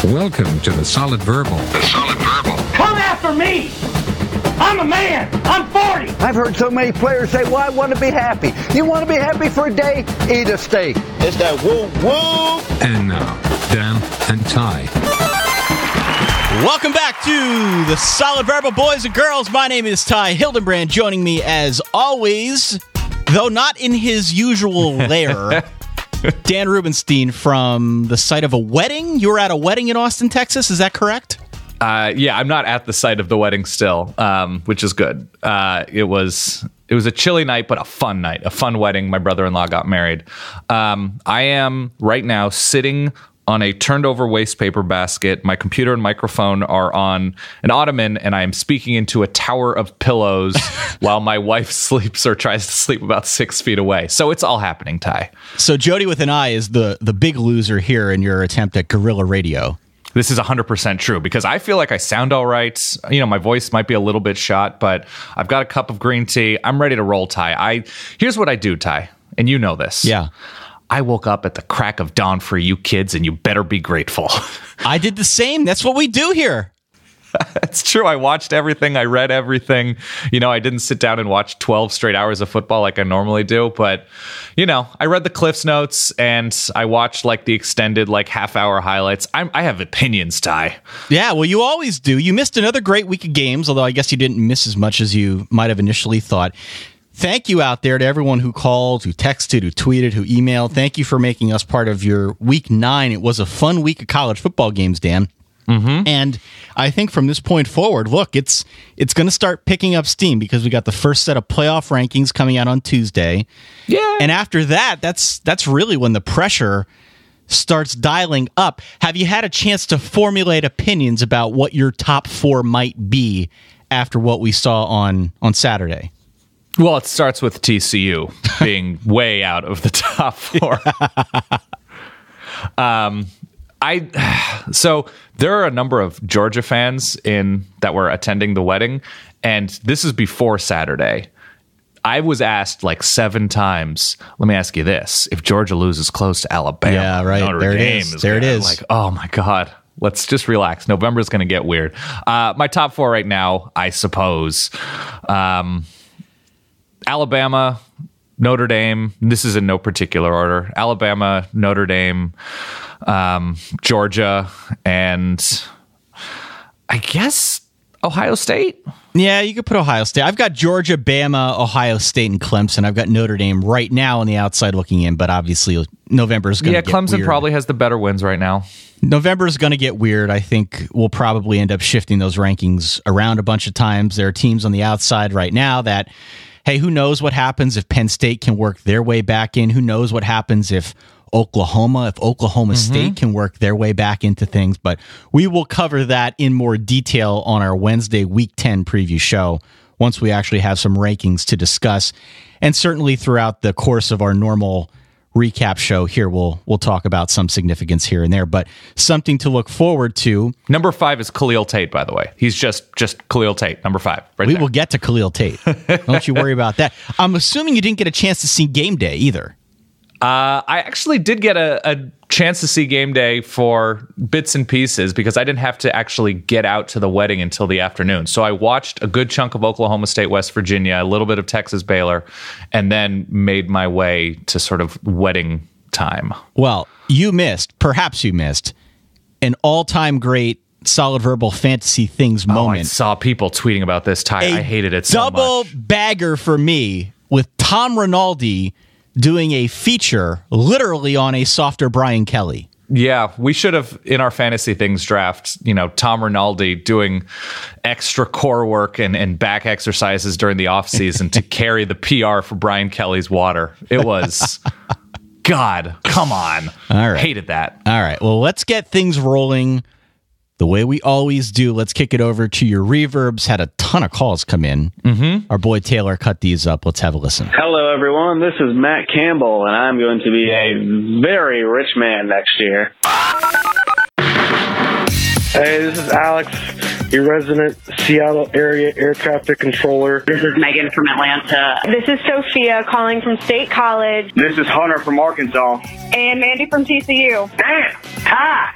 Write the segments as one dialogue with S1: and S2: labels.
S1: Welcome to the Solid Verbal. The Solid Verbal.
S2: Come after me! I'm a man! I'm 40!
S3: I've heard so many players say, well, I want to be happy. You want to be happy for a day? Eat a steak.
S4: It's that woo-woo!
S1: And now, Dan and Ty.
S5: Welcome back to the Solid Verbal, boys and girls. My name is Ty Hildenbrand. Joining me as always, though not in his usual lair, Dan Rubenstein from the site of a wedding. You were at a wedding in Austin, Texas. Is that correct?
S6: Yeah, I'm not at the site of the wedding still, which is good. It was a chilly night, but a fun night, a fun wedding. My brother-in-law got married. I am right now sitting on a turned over waste paper basket. My computer and microphone are on an ottoman, and I am speaking into a tower of pillows while my wife sleeps or tries to sleep about 6 feet away. So it's all happening, Ty.
S5: So Jody with an I is the big loser here in your attempt at guerrilla radio.
S6: This is 100% true because I feel like I sound all right. You know, my voice might be a little bit shot, but I've got a cup of green tea. I'm ready to roll, Ty. Here's what I do, Ty, and you know this.
S5: Yeah.
S6: I woke up at the crack of dawn for you kids, and you better be grateful.
S5: I did the same. That's what we do here.
S6: It's true. I watched everything. I read everything. You know, I didn't sit down and watch 12 straight hours of football like I normally do. But, you know, I read the Cliff's Notes and I watched like the extended like half-hour highlights. I have opinions, Ty.
S5: Yeah, well, you always do. You missed another great week of games, although I guess you didn't miss as much as you might have initially thought. Thank you out there to everyone who called, who texted, who tweeted, who emailed. Thank you for making us part of your Week 9. It was a fun week of college football games, Dan. Mm-hmm. And I think from this point forward, look, it's going to start picking up steam because we got the first set of playoff rankings coming out on Tuesday. Yeah. And after that, that's really when the pressure starts dialing up. Have you had a chance to formulate opinions about what your top four might be after what we saw on Saturday?
S6: Well, it starts with TCU being way out of the top four. So there are a number of Georgia fans that were attending the wedding, and this is before Saturday. I was asked like 7 times, let me ask you this, if Georgia loses close to Alabama,
S5: yeah, right.
S6: Notre Dame
S5: there it is.
S6: Like, oh my God, let's just relax. November's going to get weird. My top 4 right now, I suppose, Alabama, Notre Dame. This is in no particular order. Alabama, Notre Dame, Georgia, and I guess Ohio State.
S5: Yeah, you could put Ohio State. I've got Georgia, Bama, Ohio State, and Clemson. I've got Notre Dame right now on the outside looking in, but obviously November is going to get
S6: Clemson
S5: weird.
S6: Probably has the better wins right now.
S5: November is going to get weird. I think we'll probably end up shifting those rankings around a bunch of times. There are teams on the outside right now that, hey, who knows what happens if Penn State can work their way back in? Who knows what happens if Oklahoma State can work their way back into things? But we will cover that in more detail on our Wednesday Week 10 preview show once we actually have some rankings to discuss. And certainly throughout the course of our normal recap show here, we'll talk about some significance here and there, but something to look forward to.
S6: Number 5 is Khalil Tate, by the way. He's just Khalil Tate, number 5.
S5: We will get to Khalil Tate. Don't you worry about that. I'm assuming you didn't get a chance to see game day either.
S6: I actually did get a chance to see game day for bits and pieces because I didn't have to actually get out to the wedding until the afternoon. So I watched a good chunk of Oklahoma State, West Virginia, a little bit of Texas Baylor, and then made my way to sort of wedding time.
S5: Well, perhaps you missed, an all-time great Solid Verbal Fantasy Things moment.
S6: I saw people tweeting about this, Ty. I hated it so much.
S5: Double bagger for me with Tom Rinaldi doing a feature literally on a softer Brian Kelly.
S6: Yeah, we should have, in our Fantasy Things draft, Tom Rinaldi doing extra core work and back exercises during the offseason to carry the PR for Brian Kelly's water. It was, God, come on.
S5: All right.
S6: Hated that.
S5: All right, well, let's get things rolling the way we always do. Let's kick it over to your reverbs. Had a ton of calls come in. Our boy Taylor cut these up. Let's have a listen.
S7: Hello, everyone. This is Matt Campbell, and I'm going to be a very rich man next year.
S8: Hey, this is Alex, your resident Seattle area air traffic controller.
S9: This is Megan from Atlanta.
S10: This is Sophia calling from State College.
S11: This is Hunter from Arkansas.
S10: And Mandy from TCU.
S11: Damn! Hi!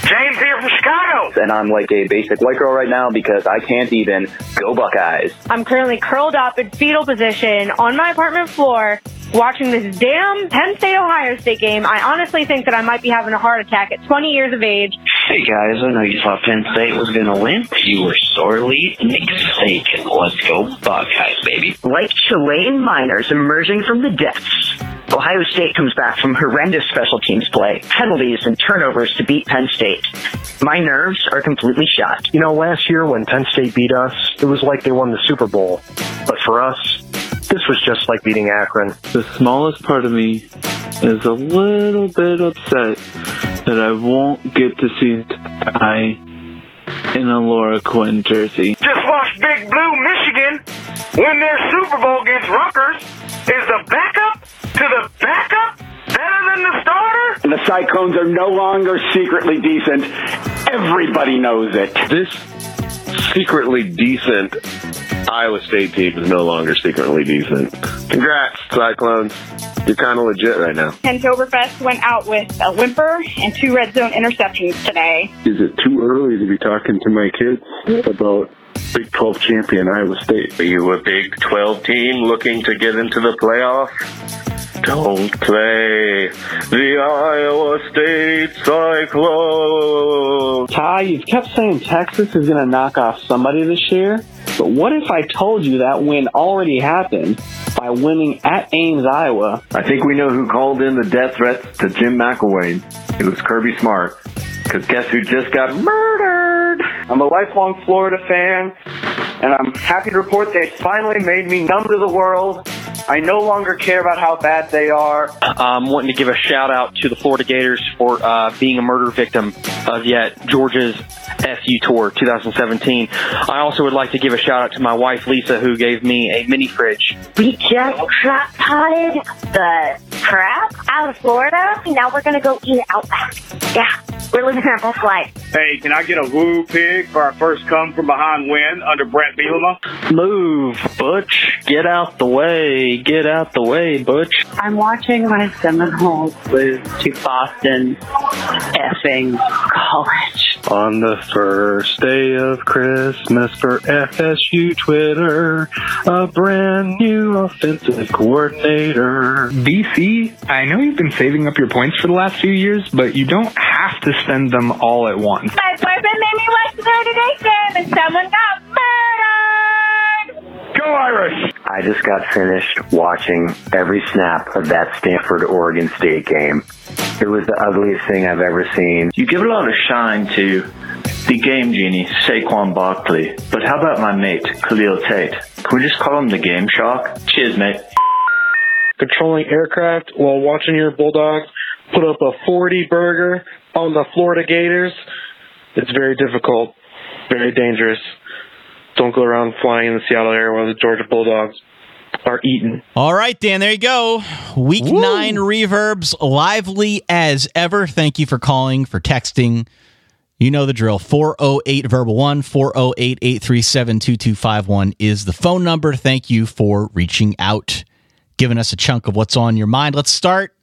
S2: James here from Chicago.
S3: And I'm like a basic white girl right now because I can't even go Buckeyes.
S10: I'm currently curled up in fetal position on my apartment floor watching this damn Penn State-Ohio State game. I honestly think that I might be having a heart attack at 20 years of age.
S11: Hey guys, I know you thought Penn State was going to win. You were sorely mistaken. Let's go Buckeyes, baby.
S9: Like Chilean miners emerging from the depths, Ohio State comes back from horrendous special teams play, penalties, and turnovers to beat Penn State. My nerves are completely shot.
S8: You know, last year when Penn State beat us, it was like they won the Super Bowl. But for us, this was just like beating Akron.
S12: The smallest part of me is a little bit upset that I won't get to see I in a Laura Quinn jersey.
S2: Just watched Big Blue Michigan win their Super Bowl against Rutgers. Is the backup to the backup better than the starter?
S3: The Cyclones are no longer secretly decent. Everybody knows it.
S4: This secretly decent Iowa State team is no longer secretly decent. Congrats, Cyclones. You're kind of legit right now.
S10: Oktoberfest went out with a whimper and 2 red zone interceptions today.
S12: Is it too early to be talking to my kids about Big 12 champion Iowa State?
S4: Are you a Big 12 team looking to get into the playoff? Don't play the Iowa State Cyclones.
S7: Ty, you've kept saying Texas is going to knock off somebody this year, but what if I told you that win already happened by winning at Ames, Iowa?
S3: I think we know who called in the death threats to Jim McElwain. It was Kirby Smart. Because guess who just got murdered? I'm a lifelong Florida fan, and I'm happy to report they finally made me numb to the world. I no longer care about how bad they are.
S7: Wanting to give a shout out to the Florida Gators for being a murder victim of Georgia's SU Tour 2017. I also would like to give a shout out to my wife Lisa, who gave me a mini fridge.
S10: We just crockpotted the crap out of Florida. Now we're going to go eat it out back. Yeah, we're living our best life.
S2: Hey, can I get a woo pig for our first come from behind win under Brett Bielema?
S7: Move, Butch. Get out the way. Get out the way, Butch.
S9: I'm watching my Seminoles lose to Boston effing College.
S12: On the first day of Christmas for FSU Twitter, a brand new offensive coordinator.
S13: BC, I know you've been saving up your points for the last few years, but you don't have to spend them all at once.
S10: My boyfriend made me watch the Notre Dame game and someone got murdered!
S2: Go Irish!
S3: I just got finished watching every snap of that Stanford-Oregon State game. It was the ugliest thing I've ever seen.
S11: You give a lot of shine to the game genie, Saquon Barkley. But how about my mate, Khalil Tate? Can we just call him the Game Shark? Cheers, mate.
S8: Controlling aircraft while watching your Bulldogs put up a 40 burger on the Florida Gators. It's very difficult, very dangerous. Don't go around flying in the Seattle area while the Georgia Bulldogs are eaten.
S5: All right, Dan, there you go. Week 9 reverbs, lively as ever. Thank you for calling, for texting. You know the drill. 408-VERBAL-1, 408-837-2251 is the phone number. Thank you for reaching out, giving us a chunk of what's on your mind. Let's start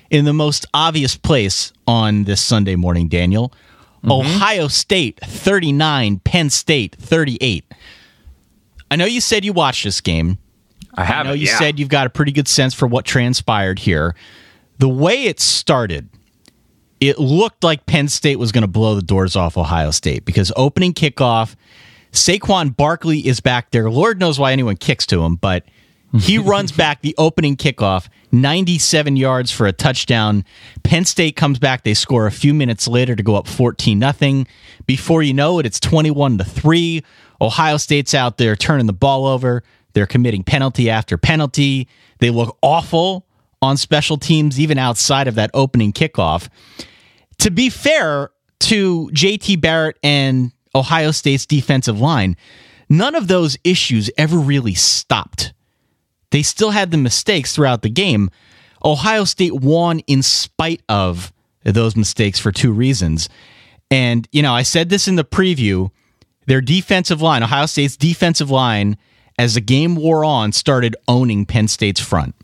S5: in the most obvious place on this Sunday morning, Daniel. Ohio State 39, Penn State 38. I know you said you watched this game. I know you said you've got a pretty good sense for what transpired here. The way it started, it looked like Penn State was going to blow the doors off Ohio State because opening kickoff, Saquon Barkley is back there. Lord knows why anyone kicks to him, but he runs back the opening kickoff, 97 yards for a touchdown. Penn State comes back. They score a few minutes later to go up 14-0. Before you know it, it's 21-3. Ohio State's out there turning the ball over. They're committing penalty after penalty. They look awful on special teams, even outside of that opening kickoff. To be fair to JT Barrett and Ohio State's defensive line, none of those issues ever really stopped. They still had the mistakes throughout the game. Ohio State won in spite of those mistakes for 2 reasons. And, you know, I said this in the preview. Their defensive line, Ohio State's defensive line, as the game wore on, started owning Penn State's front.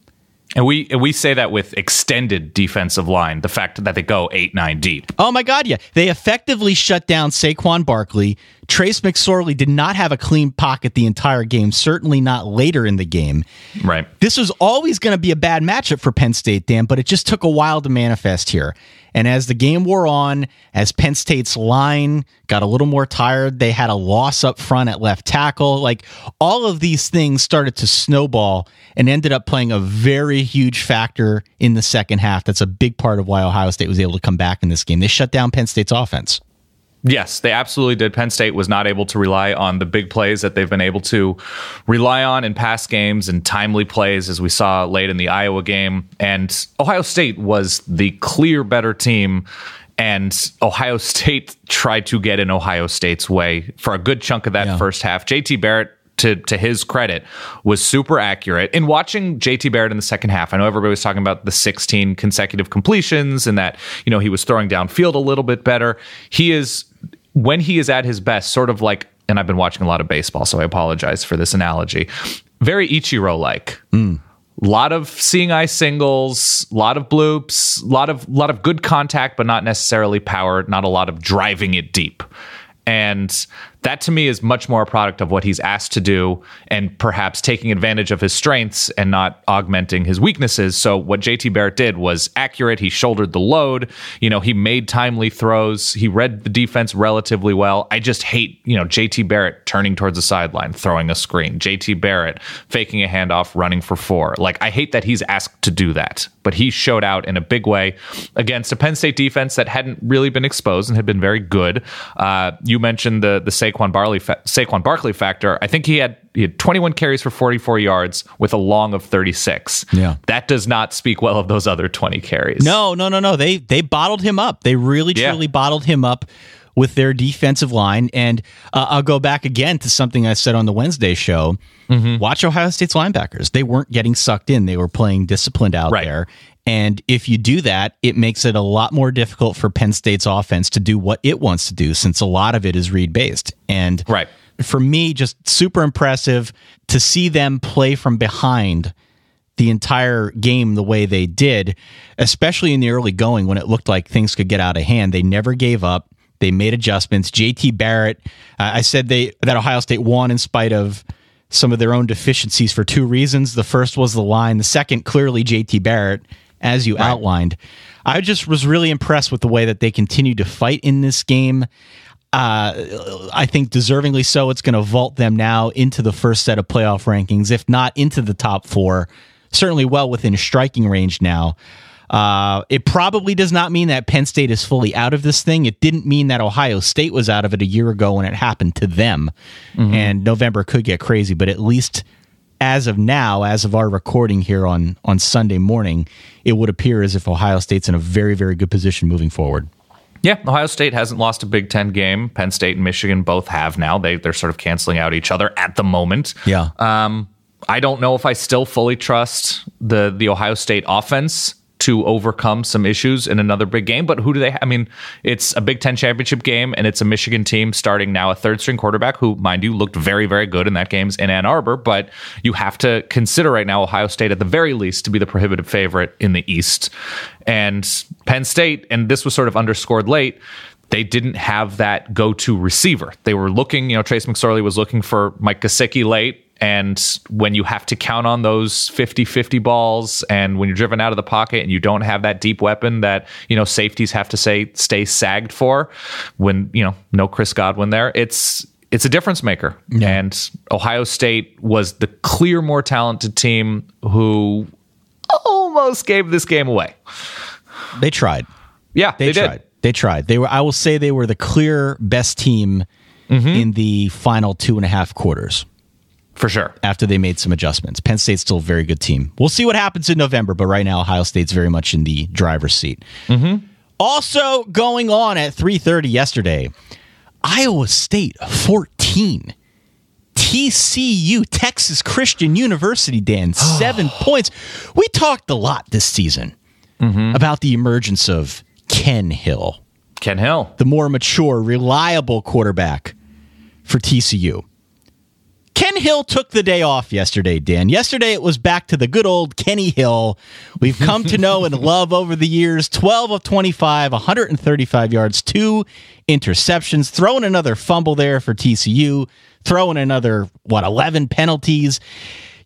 S6: And we say that with extended defensive line, the fact that they go 8-9 deep.
S5: Oh my God, yeah. They effectively shut down Saquon Barkley. Trace McSorley did not have a clean pocket the entire game, certainly not later in the game.
S6: Right.
S5: This was always going to be a bad matchup for Penn State, Dan, but it just took a while to manifest here. And as the game wore on, as Penn State's line got a little more tired, they had a loss up front at left tackle. Like, all of these things started to snowball and ended up playing a very huge factor in the second half. That's a big part of why Ohio State was able to come back in this game. They shut down Penn State's offense.
S6: Yes, they absolutely did. Penn State was not able to rely on the big plays that they've been able to rely on in past games and timely plays, as we saw late in the Iowa game. And Ohio State was the clear better team, and Ohio State tried to get in Ohio State's way for a good chunk of that first half. JT Barrett, to his credit, was super accurate. In watching JT Barrett in the second half, I know everybody was talking about the 16 consecutive completions and that, he was throwing downfield a little bit better. When he is at his best, sort of like, and I've been watching a lot of baseball, so I apologize for this analogy, very Ichiro-like. Lot of seeing eye singles, lot of bloops, lot of good contact, but not necessarily power, not a lot of driving it deep. And that, to me, is much more a product of what he's asked to do and perhaps taking advantage of his strengths and not augmenting his weaknesses. So what JT Barrett did was accurate. He shouldered the load. He made timely throws. He read the defense relatively well. I just hate, JT Barrett turning towards the sideline, throwing a screen. JT Barrett faking a handoff, running for 4. Like, I hate that he's asked to do that. But he showed out in a big way against a Penn State defense that hadn't really been exposed and had been very good. You mentioned the Saquon Barkley factor. I think he had 21 carries for 44 yards with a long of 36.
S5: Yeah.
S6: That does not speak well of those other 20 carries.
S5: No. They bottled him up. They really, truly bottled him up with their defensive line. And I'll go back again to something I said on the Wednesday show. Watch Ohio State's linebackers. They weren't getting sucked in. They were playing disciplined out there. And if you do that, it makes it a lot more difficult for Penn State's offense to do what it wants to do, since a lot of it is read-based. And for me, just super impressive to see them play from behind the entire game the way they did, especially in the early going when it looked like things could get out of hand. They never gave up. They made adjustments. JT Barrett, I said that Ohio State won in spite of some of their own deficiencies for 2 reasons. The first was the line. The second, clearly, JT Barrett, as you outlined. I just was really impressed with the way that they continued to fight in this game. I think deservingly so. It's going to vault them now into the first set of playoff rankings, if not into the top 4, certainly well within striking range now. It probably does not mean that Penn State is fully out of this thing. It didn't mean that Ohio State was out of it a year ago when it happened to them. And November could get crazy, but at least as of now, as of our recording here on Sunday morning, it would appear as if Ohio State's in a very, very good position moving forward.
S6: Yeah, Ohio State hasn't lost a Big Ten game. Penn State and Michigan both have now. They're sort of canceling out each other at the moment.
S5: Yeah.
S6: I don't know if I still fully trust the Ohio State offense to overcome some issues in another big game, but who do they? I mean, it's a Big Ten championship game, and it's a Michigan team starting now a third-string quarterback who, mind you, looked very, very good in that game's in Ann Arbor. But you have to consider right now Ohio State at the very least to be the prohibitive favorite in the East, and Penn State. And this was sort of underscored late. They didn't have that go-to receiver. They were looking. Trace McSorley was looking for Mike Gesicki late. And when you have to count on those 50-50 balls, and when you're driven out of the pocket and you don't have that deep weapon that, safeties have to stay sagged for, when, no Chris Godwin there, it's a difference maker. Yeah. And Ohio State was the clear more talented team who almost gave this game away.
S5: They tried.
S6: Yeah, they
S5: tried.
S6: did.
S5: They tried. I will say they were the clear best team in the final 2.5 quarters.
S6: For sure.
S5: After they made some adjustments. Penn State's still a very good team. We'll see what happens in November, but right now Ohio State's very much in the driver's seat. Also going on at 3:30 yesterday, Iowa State 14. TCU, Texas Christian University, Dan, 7 points. We talked a lot this season about the emergence of Ken Hill. The more mature, reliable quarterback for TCU. Ken Ken Hill took the day off yesterday, Dan. Yesterday it was back to the good old Kenny Hill we've come to know and love over the years. 12 of 25, 135 yards, 2 interceptions, throwing another fumble there for TCU, throwing another, 11 penalties.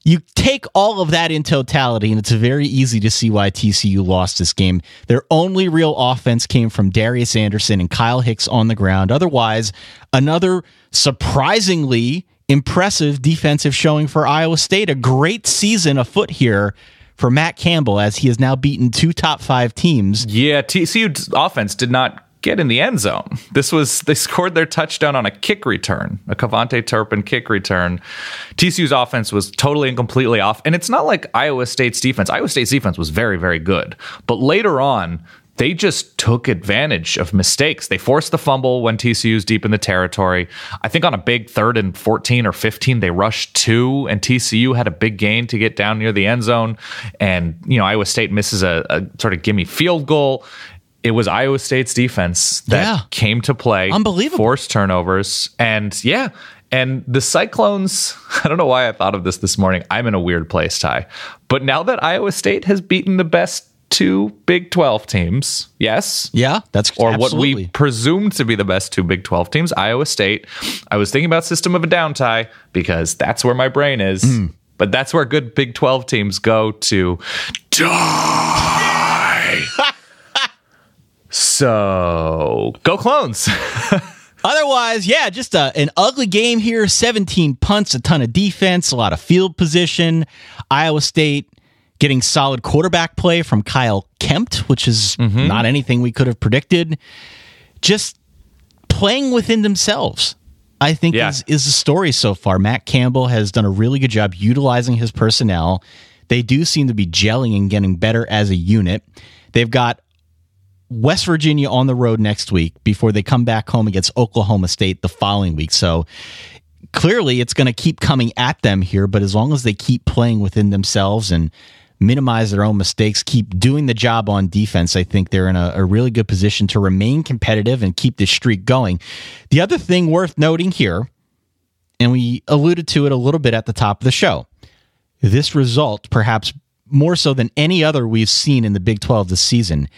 S5: You take all of that in totality, and it's very easy to see why TCU lost this game. Their only real offense came from Darius Anderson and Kyle Hicks on the ground. Otherwise, another surprisingly impressive defensive showing for Iowa State. A great season afoot here for Matt Campbell, as he has now beaten 2 top 5 teams.
S6: Yeah, TCU's offense did not get in the end zone. They scored their touchdown on a kick return, a Cavante Turpin kick return. TCU's offense was totally and completely off. And it's not like Iowa State's defense. Iowa State's defense was very, very good. But later on, they just took advantage of mistakes. They forced the fumble when TCU's deep in the territory. I think on a big 3rd and 14 or 15, they rushed 2, and TCU had a big gain to get down near the end zone. And, Iowa State misses a sort of gimme field goal. It was Iowa State's defense that came to play.
S5: Unbelievable.
S6: Forced turnovers. And the Cyclones, I don't know why I thought of this morning. I'm in a weird place, Ty. But now that Iowa State has beaten the best 2 Big 12 teams, yes?
S5: Yeah, that's
S6: or
S5: absolutely
S6: what we presumed to be the best 2 Big 12 teams, Iowa State. I was thinking about System of a Down, Ty, because that's where my brain is. But that's where good Big 12 teams go to die. So, go Clones.
S5: Otherwise, just an ugly game here. 17 punts, a ton of defense, a lot of field position. Iowa State getting solid quarterback play from Kyle Kempt, which is not anything we could have predicted. Just playing within themselves, I think, is the story so far. Matt Campbell has done a really good job utilizing his personnel. They do seem to be gelling and getting better as a unit. They've got West Virginia on the road next week before they come back home against Oklahoma State the following week. So clearly it's going to keep coming at them here, but as long as they keep playing within themselves and minimize their own mistakes, keep doing the job on defense, I think they're in a really good position to remain competitive and keep this streak going. The other thing worth noting here, and we alluded to it a little bit at the top of the show, this result, perhaps more so than any other we've seen in the Big 12 this season,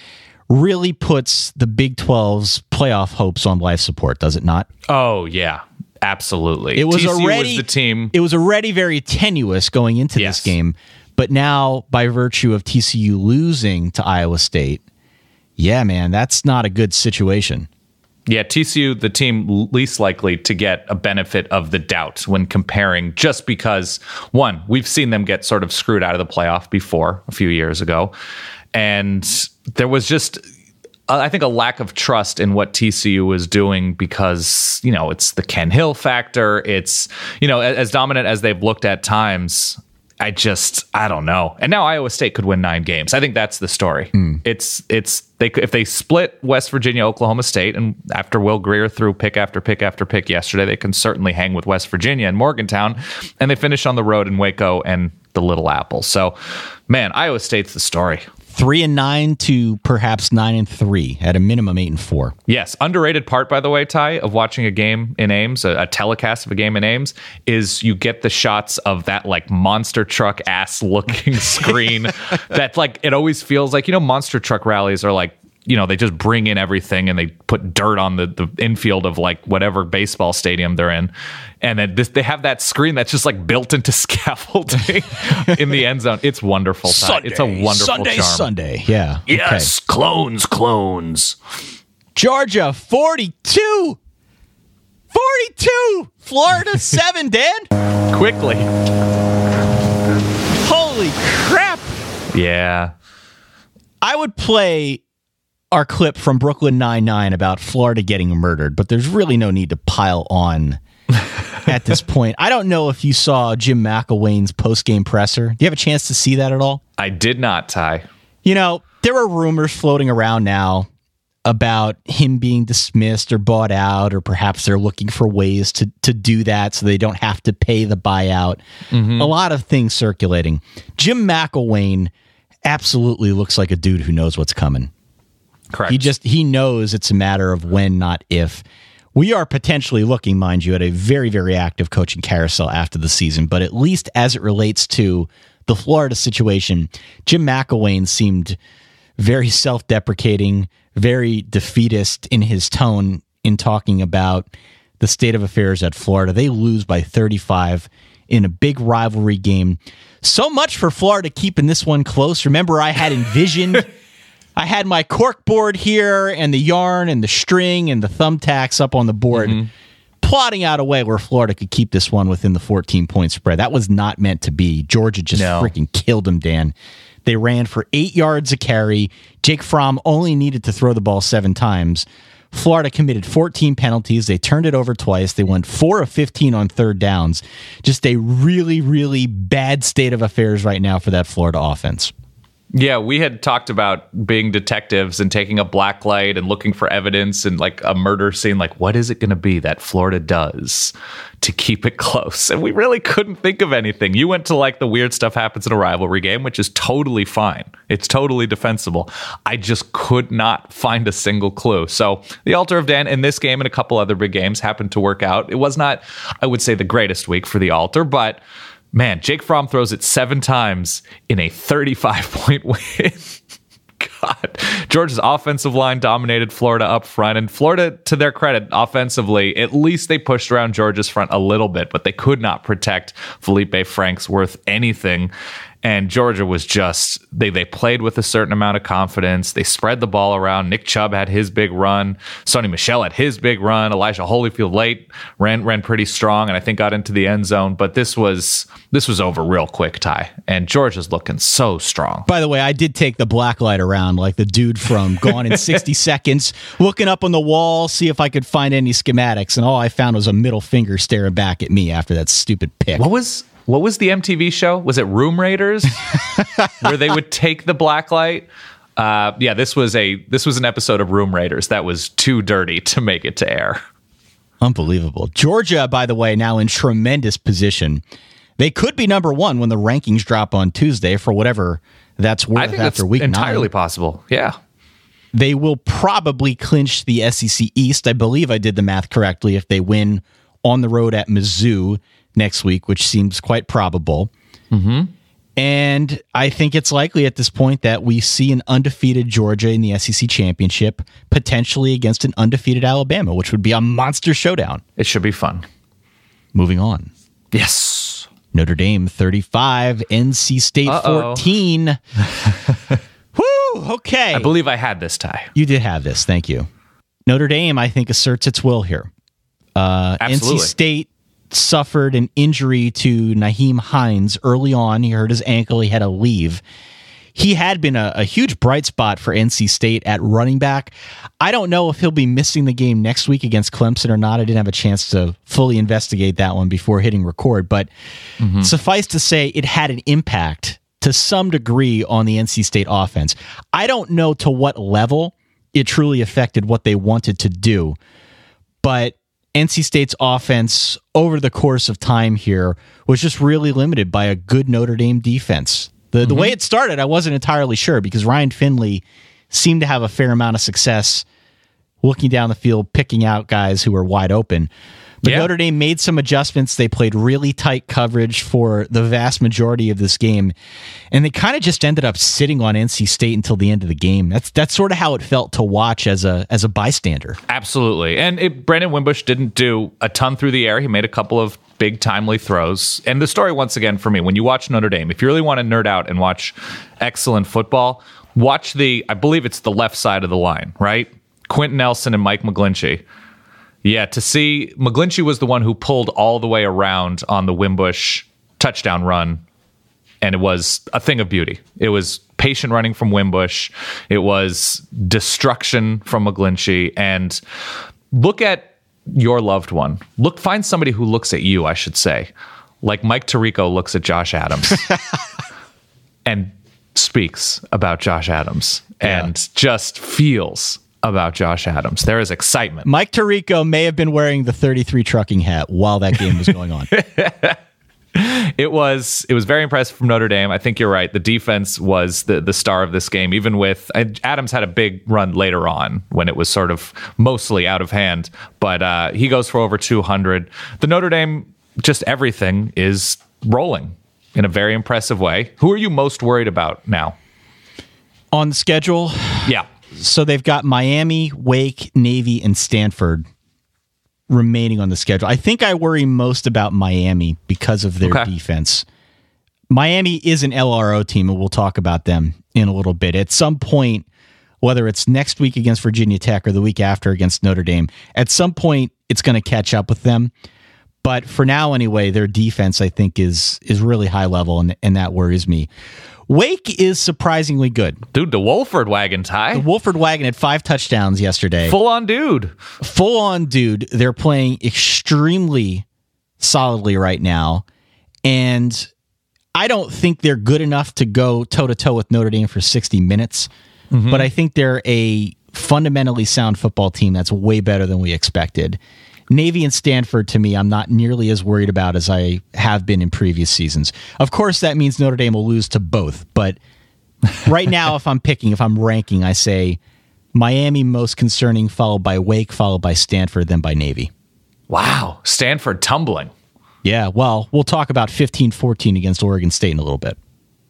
S5: really puts the Big 12's playoff hopes on life support, does it not?
S6: Oh, yeah, absolutely.
S5: It was
S6: TCU was the team.
S5: It was already very tenuous going into this game, but now by virtue of TCU losing to Iowa State, man, that's not a good situation.
S6: Yeah, TCU, the team least likely to get a benefit of the doubt when comparing, just because, one, we've seen them get sort of screwed out of the playoff before a few years ago. And there was just, I think, a lack of trust in what TCU was doing because, it's the Ken Hill factor. It's, as dominant as they've looked at times, I don't know. And now Iowa State could win 9 games. I think that's the story. If they split West Virginia, Oklahoma State, and after Will Grier threw pick after pick after pick yesterday, they can certainly hang with West Virginia and Morgantown, and they finish on the road in Waco and the Little Apple. So, man, Iowa State's the story.
S5: 3-9 to perhaps 9-3, at a minimum 8-4.
S6: Yes, underrated part, by the way, Ty, of watching a game in Ames, a telecast of a game in Ames, is you get the shots of that like monster truck ass looking screen. That like it always feels like, monster truck rallies are like, they just bring in everything and they put dirt on the infield of like whatever baseball stadium they're in. And then they have that screen that's just like built into scaffolding in the end zone. It's wonderful.
S5: Sunday,
S6: it's a wonderful charm.
S5: Sunday. Yeah.
S6: Yes. Okay. Clones.
S5: Georgia 42. Florida 7, Dan.
S6: Quickly.
S5: Holy crap.
S6: Yeah.
S5: I would play our clip from Brooklyn Nine-Nine about Florida getting murdered, but there's really no need to pile on at this point. I don't know if you saw Jim McElwain's post-game presser. Do you have a chance to see that at all?
S6: I did not, Ty.
S5: There are rumors floating around now about him being dismissed or bought out, or perhaps they're looking for ways to do that so they don't have to pay the buyout. A lot of things circulating. Jim McElwain absolutely looks like a dude who knows what's coming.
S6: Correct.
S5: He knows it's a matter of when, not if. We are potentially looking, mind you, at a very, very active coaching carousel after the season, but at least as it relates to the Florida situation, Jim McElwain seemed very self-deprecating, very defeatist in his tone in talking about the state of affairs at Florida. They lose by 35 in a big rivalry game. So much for Florida keeping this one close. Remember, I had envisioned... I had my cork board here and the yarn and the string and the thumbtacks up on the board, plotting out a way where Florida could keep this one within the 14-point spread. That was not meant to be. Georgia just freaking killed them, Dan. They ran for 8 yards a carry. Jake Fromm only needed to throw the ball 7 times. Florida committed 14 penalties. They turned it over twice. They went 4 of 15 on third downs. Just a really, really bad state of affairs right now for that Florida offense.
S6: Yeah, we had talked about being detectives and taking a black light and looking for evidence and like a murder scene. Like, what is it going to be that Florida does to keep it close? And we really couldn't think of anything. You went to like the weird stuff happens in a rivalry game, which is totally fine. It's totally defensible. I just could not find a single clue. So the Altar of Dan in this game and a couple other big games happened to work out. It was not, I would say, the greatest week for the Altar, but man, Jake Fromm throws it 7 times in a 35-point win. God. Georgia's offensive line dominated Florida up front, and Florida, to their credit, offensively, at least they pushed around Georgia's front a little bit, but they could not protect Felipe Franks worth anything. And Georgia was just, they played with a certain amount of confidence. They spread the ball around. Nick Chubb had his big run. Sonny Michel had his big run. Elijah Holyfield late ran pretty strong and I think got into the end zone. But this was over real quick, Ty. And Georgia's looking so strong.
S5: By the way, I did take the black light around like the dude from Gone in 60 Seconds, looking up on the wall, see if I could find any schematics. And all I found was a middle finger staring back at me after that stupid pick.
S6: What was the MTV show? Was it Room Raiders? Where they would take the black light? Yeah, this was an episode of Room Raiders that was too dirty to make it to air.
S5: Unbelievable. Georgia, by the way, now in tremendous position. They could be number 1 when the rankings drop on Tuesday for whatever that's worth.
S6: I think
S5: after
S6: that's
S5: week 9.
S6: Entirely possible. Yeah.
S5: They will probably clinch the SEC East. I believe I did the math correctly if they win on the road at Mizzou next week, which seems quite probable. And I think it's likely at this point that we see an undefeated Georgia in the SEC championship, potentially against an undefeated Alabama, which would be a monster showdown.
S6: It should be fun.
S5: Moving on.
S6: Yes.
S5: Notre Dame 35, NC State 14. Woo! Okay.
S6: I believe I had this, Ty.
S5: You did have this. Thank you. Notre Dame, I think, asserts its will here.
S6: Absolutely.
S5: NC State suffered an injury to Naheem Hines early on. He hurt his ankle. He had to leave. He had been a huge bright spot for NC State at running back. I don't know if he'll be missing the game next week against Clemson or not. I didn't have a chance to fully investigate that one before hitting record, but suffice to say, it had an impact to some degree on the NC State offense. I don't know to what level it truly affected what they wanted to do, but NC State's offense over the course of time here was just really limited by a good Notre Dame defense. The way it started, I wasn't entirely sure because Ryan Finley seemed to have a fair amount of success looking down the field, picking out guys who were wide open. But Notre Dame made some adjustments. They played really tight coverage for the vast majority of this game, and they kind of just ended up sitting on NC State until the end of the game. That's sort of how it felt to watch as a bystander.
S6: Absolutely. And Brandon Wimbush didn't do a ton through the air. He made a couple of big timely throws. And the story, once again, for me, when you watch Notre Dame, if you really want to nerd out and watch excellent football, watch I believe it's the left side of the line, right? Quentin Nelson and Mike McGlinchey. Yeah, to see McGlinchey was the one who pulled all the way around on the Wimbush touchdown run, and it was a thing of beauty. It was patient running from Wimbush. It was destruction from McGlinchey. And look at your loved one. Find somebody who looks at you, I should say, like Mike Tirico looks at Josh Adams and speaks about Josh Adams and just feels about Josh Adams. There is excitement.
S5: Mike Tirico may have been wearing the 33 trucking hat while that game was going on.
S6: It was very impressive from Notre Dame. I think you're right. The defense was the star of this game, even with Adams had a big run later on when it was sort of mostly out of hand. But he goes for over 200. The Notre Dame, just everything is rolling in a very impressive way. Who are you most worried about now?
S5: On the schedule?
S6: Yeah.
S5: So they've got Miami, Wake, Navy, and Stanford remaining on the schedule. I think I worry most about Miami because of their defense. Miami is an LRO team, and we'll talk about them in a little bit. At some point, whether it's next week against Virginia Tech or the week after against Notre Dame, at some point it's going to catch up with them. But for now, anyway, their defense, I think, is really high level, and that worries me. Wake is surprisingly good.
S6: Dude, the Wolford wagon, Ty.
S5: The Wolford wagon had 5 touchdowns yesterday.
S6: Full-on dude.
S5: Full-on dude. They're playing extremely solidly right now, and I don't think they're good enough to go toe-to-toe with Notre Dame for 60 minutes, but I think they're a fundamentally sound football team that's way better than we expected. Navy and Stanford, to me, I'm not nearly as worried about as I have been in previous seasons. Of course, that means Notre Dame will lose to both. But right now, if I'm ranking, I say Miami most concerning, followed by Wake, followed by Stanford, then by Navy.
S6: Wow. Stanford tumbling.
S5: Yeah, well, we'll talk about 15-14 against Oregon State in a little bit.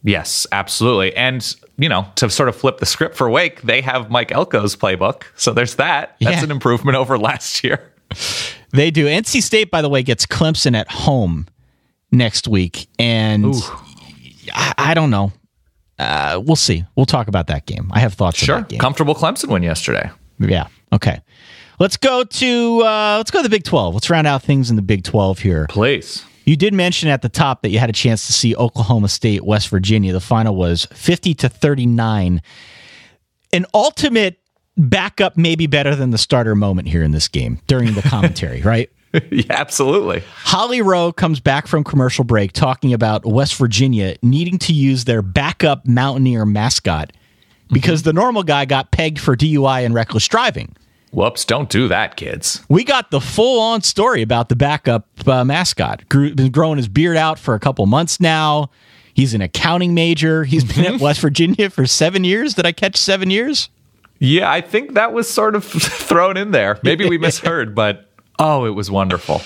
S6: Yes, absolutely. And, to sort of flip the script for Wake, they have Mike Elko's playbook. So there's that. That's an improvement over last year.
S5: They do. NC State, by the way, gets Clemson at home next week. And I don't know. We'll see. We'll talk about that game. I have thoughts on that game.
S6: Comfortable Clemson win yesterday.
S5: Yeah. Okay. Let's go to the Big 12. Let's round out things in the Big 12 here.
S6: Please.
S5: You did mention at the top that you had a chance to see Oklahoma State, West Virginia. The final was 50-39. An ultimate backup maybe better than the starter moment here in this game during the commentary, right?
S6: Yeah, absolutely.
S5: Holly Rowe comes back from commercial break talking about West Virginia needing to use their backup Mountaineer mascot because the normal guy got pegged for DUI and reckless driving.
S6: Whoops, don't do that, kids.
S5: We got the full-on story about the backup mascot. Been growing his beard out for a couple months now. He's an accounting major. He's been at West Virginia for 7 years. Did I catch 7 years?
S6: Yeah, I think that was sort of thrown in there. Maybe we misheard, but it was wonderful.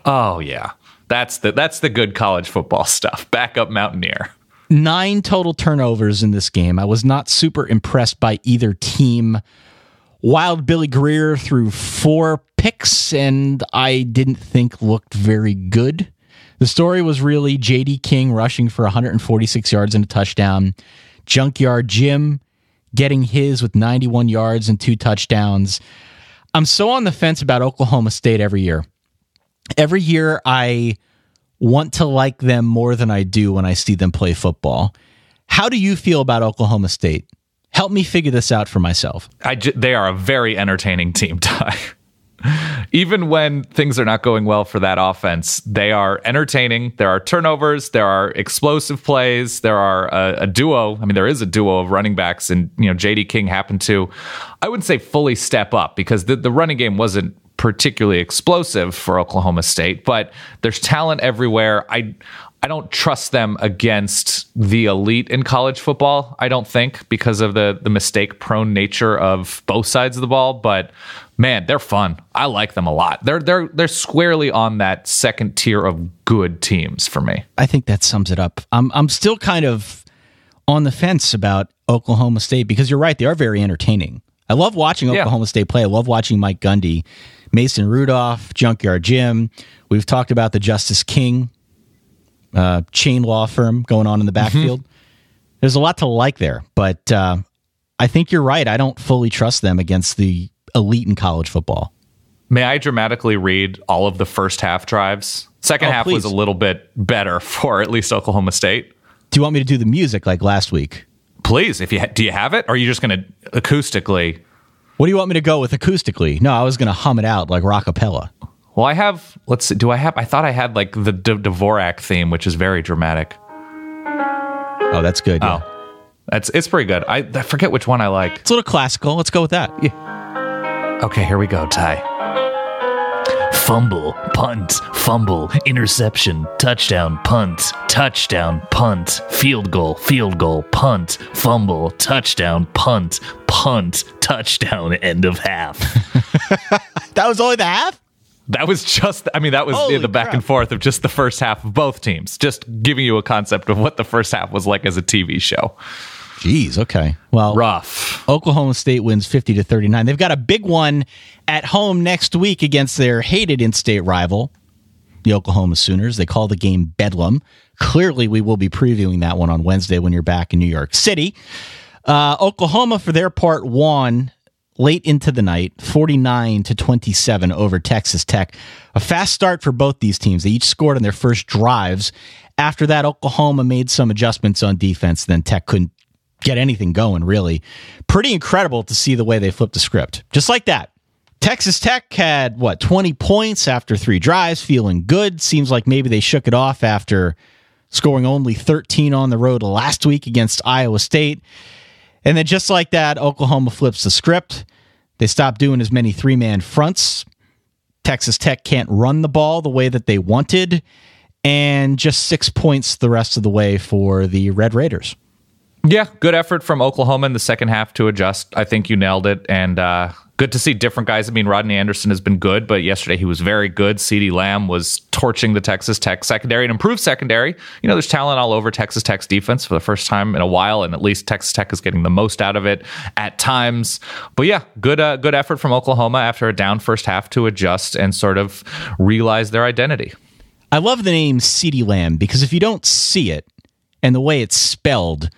S6: Oh, yeah. That's the good college football stuff. Backup Mountaineer.
S5: 9 total turnovers in this game. I was not super impressed by either team. Wild Billy Greer threw 4 picks, and I didn't think looked very good. The story was really J.D. King rushing for 146 yards and a touchdown. Junkyard Jim getting his with 91 yards and 2 touchdowns. I'm so on the fence about Oklahoma State every year. Every year I want to like them more than I do when I see them play football. How do you feel about Oklahoma State? Help me figure this out for myself.
S6: They are a very entertaining team, Ty. Even when things are not going well for that offense, they are entertaining. There are turnovers. There are explosive plays. There are a duo. I mean, there is a duo of running backs, and J.D. King happened to, I wouldn't say fully step up because the running game wasn't particularly explosive for Oklahoma State, but there's talent everywhere. I don't trust them against the elite in college football, I don't think, because of the mistake-prone nature of both sides of the ball. But man, they're fun. I like them a lot. They're squarely on that second tier of good teams for me.
S5: I think that sums it up. I'm still kind of on the fence about Oklahoma State because you're right, they are very entertaining. I love watching Oklahoma State play. I love watching Mike Gundy, Mason Rudolph, Junkyard Jim. We've talked about the Justice King chain law firm going on in the backfield. There's a lot to like there, but I think you're right. I don't fully trust them against the elite in college football.
S6: May I dramatically read all of the first half drives? Second half was a little bit better for at least Oklahoma State.
S5: Do you want me to do the music like last week?
S6: Please, if do you have it? Or are you just going to acoustically?
S5: What do you want me to go with acoustically? No, I was going to hum it out like rockapella.
S6: Well, I have, let's see, I thought I had like the Dvorak theme, which is very dramatic.
S5: Oh, that's good. Yeah.
S6: Oh, it's pretty good. I forget which one I like.
S5: It's a little classical. Let's go with that.
S6: Yeah. Okay, here we go, Ty.
S14: fumble, punt, fumble, interception, touchdown, punt, field goal, punt, fumble, touchdown, punt, touchdown, end of half.
S5: That was only the half?
S6: That was the back and forth of just the first half of both teams. Just giving you a concept of what the first half was like as a TV show.
S5: Jeez, okay. Well,
S6: rough.
S5: Oklahoma State wins 50-39. They've got a big one at home next week against their hated in-state rival, the Oklahoma Sooners. They call the game Bedlam. Clearly, we will be previewing that one on Wednesday when you're back in New York City. Oklahoma, for their part, won late into the night, 49-27 over Texas Tech. A fast start for both these teams. They each scored on their first drives. After that, Oklahoma made some adjustments on defense. Then Tech couldn't get anything going, really. Pretty incredible to see the way they flipped the script. Just like that. Texas Tech had, 20 points after 3 drives, feeling good. Seems like maybe they shook it off after scoring only 13 on the road last week against Iowa State. And then just like that, Oklahoma flips the script. They stopped doing as many 3-man fronts. Texas Tech can't run the ball the way that they wanted. And just 6 points the rest of the way for the Red Raiders.
S6: Yeah, good effort from Oklahoma in the second half to adjust. I think you nailed it. And good to see different guys. I mean, Rodney Anderson has been good, but yesterday he was very good. CeeDee Lamb was torching the Texas Tech secondary, an improved secondary. You know, there's talent all over Texas Tech's defense for the first time in a while, and at least Texas Tech is getting the most out of it at times. But yeah, good effort from Oklahoma after a down first half to adjust and sort of realize their identity.
S5: I love the name CeeDee Lamb because if you don't see it and the way it's spelled,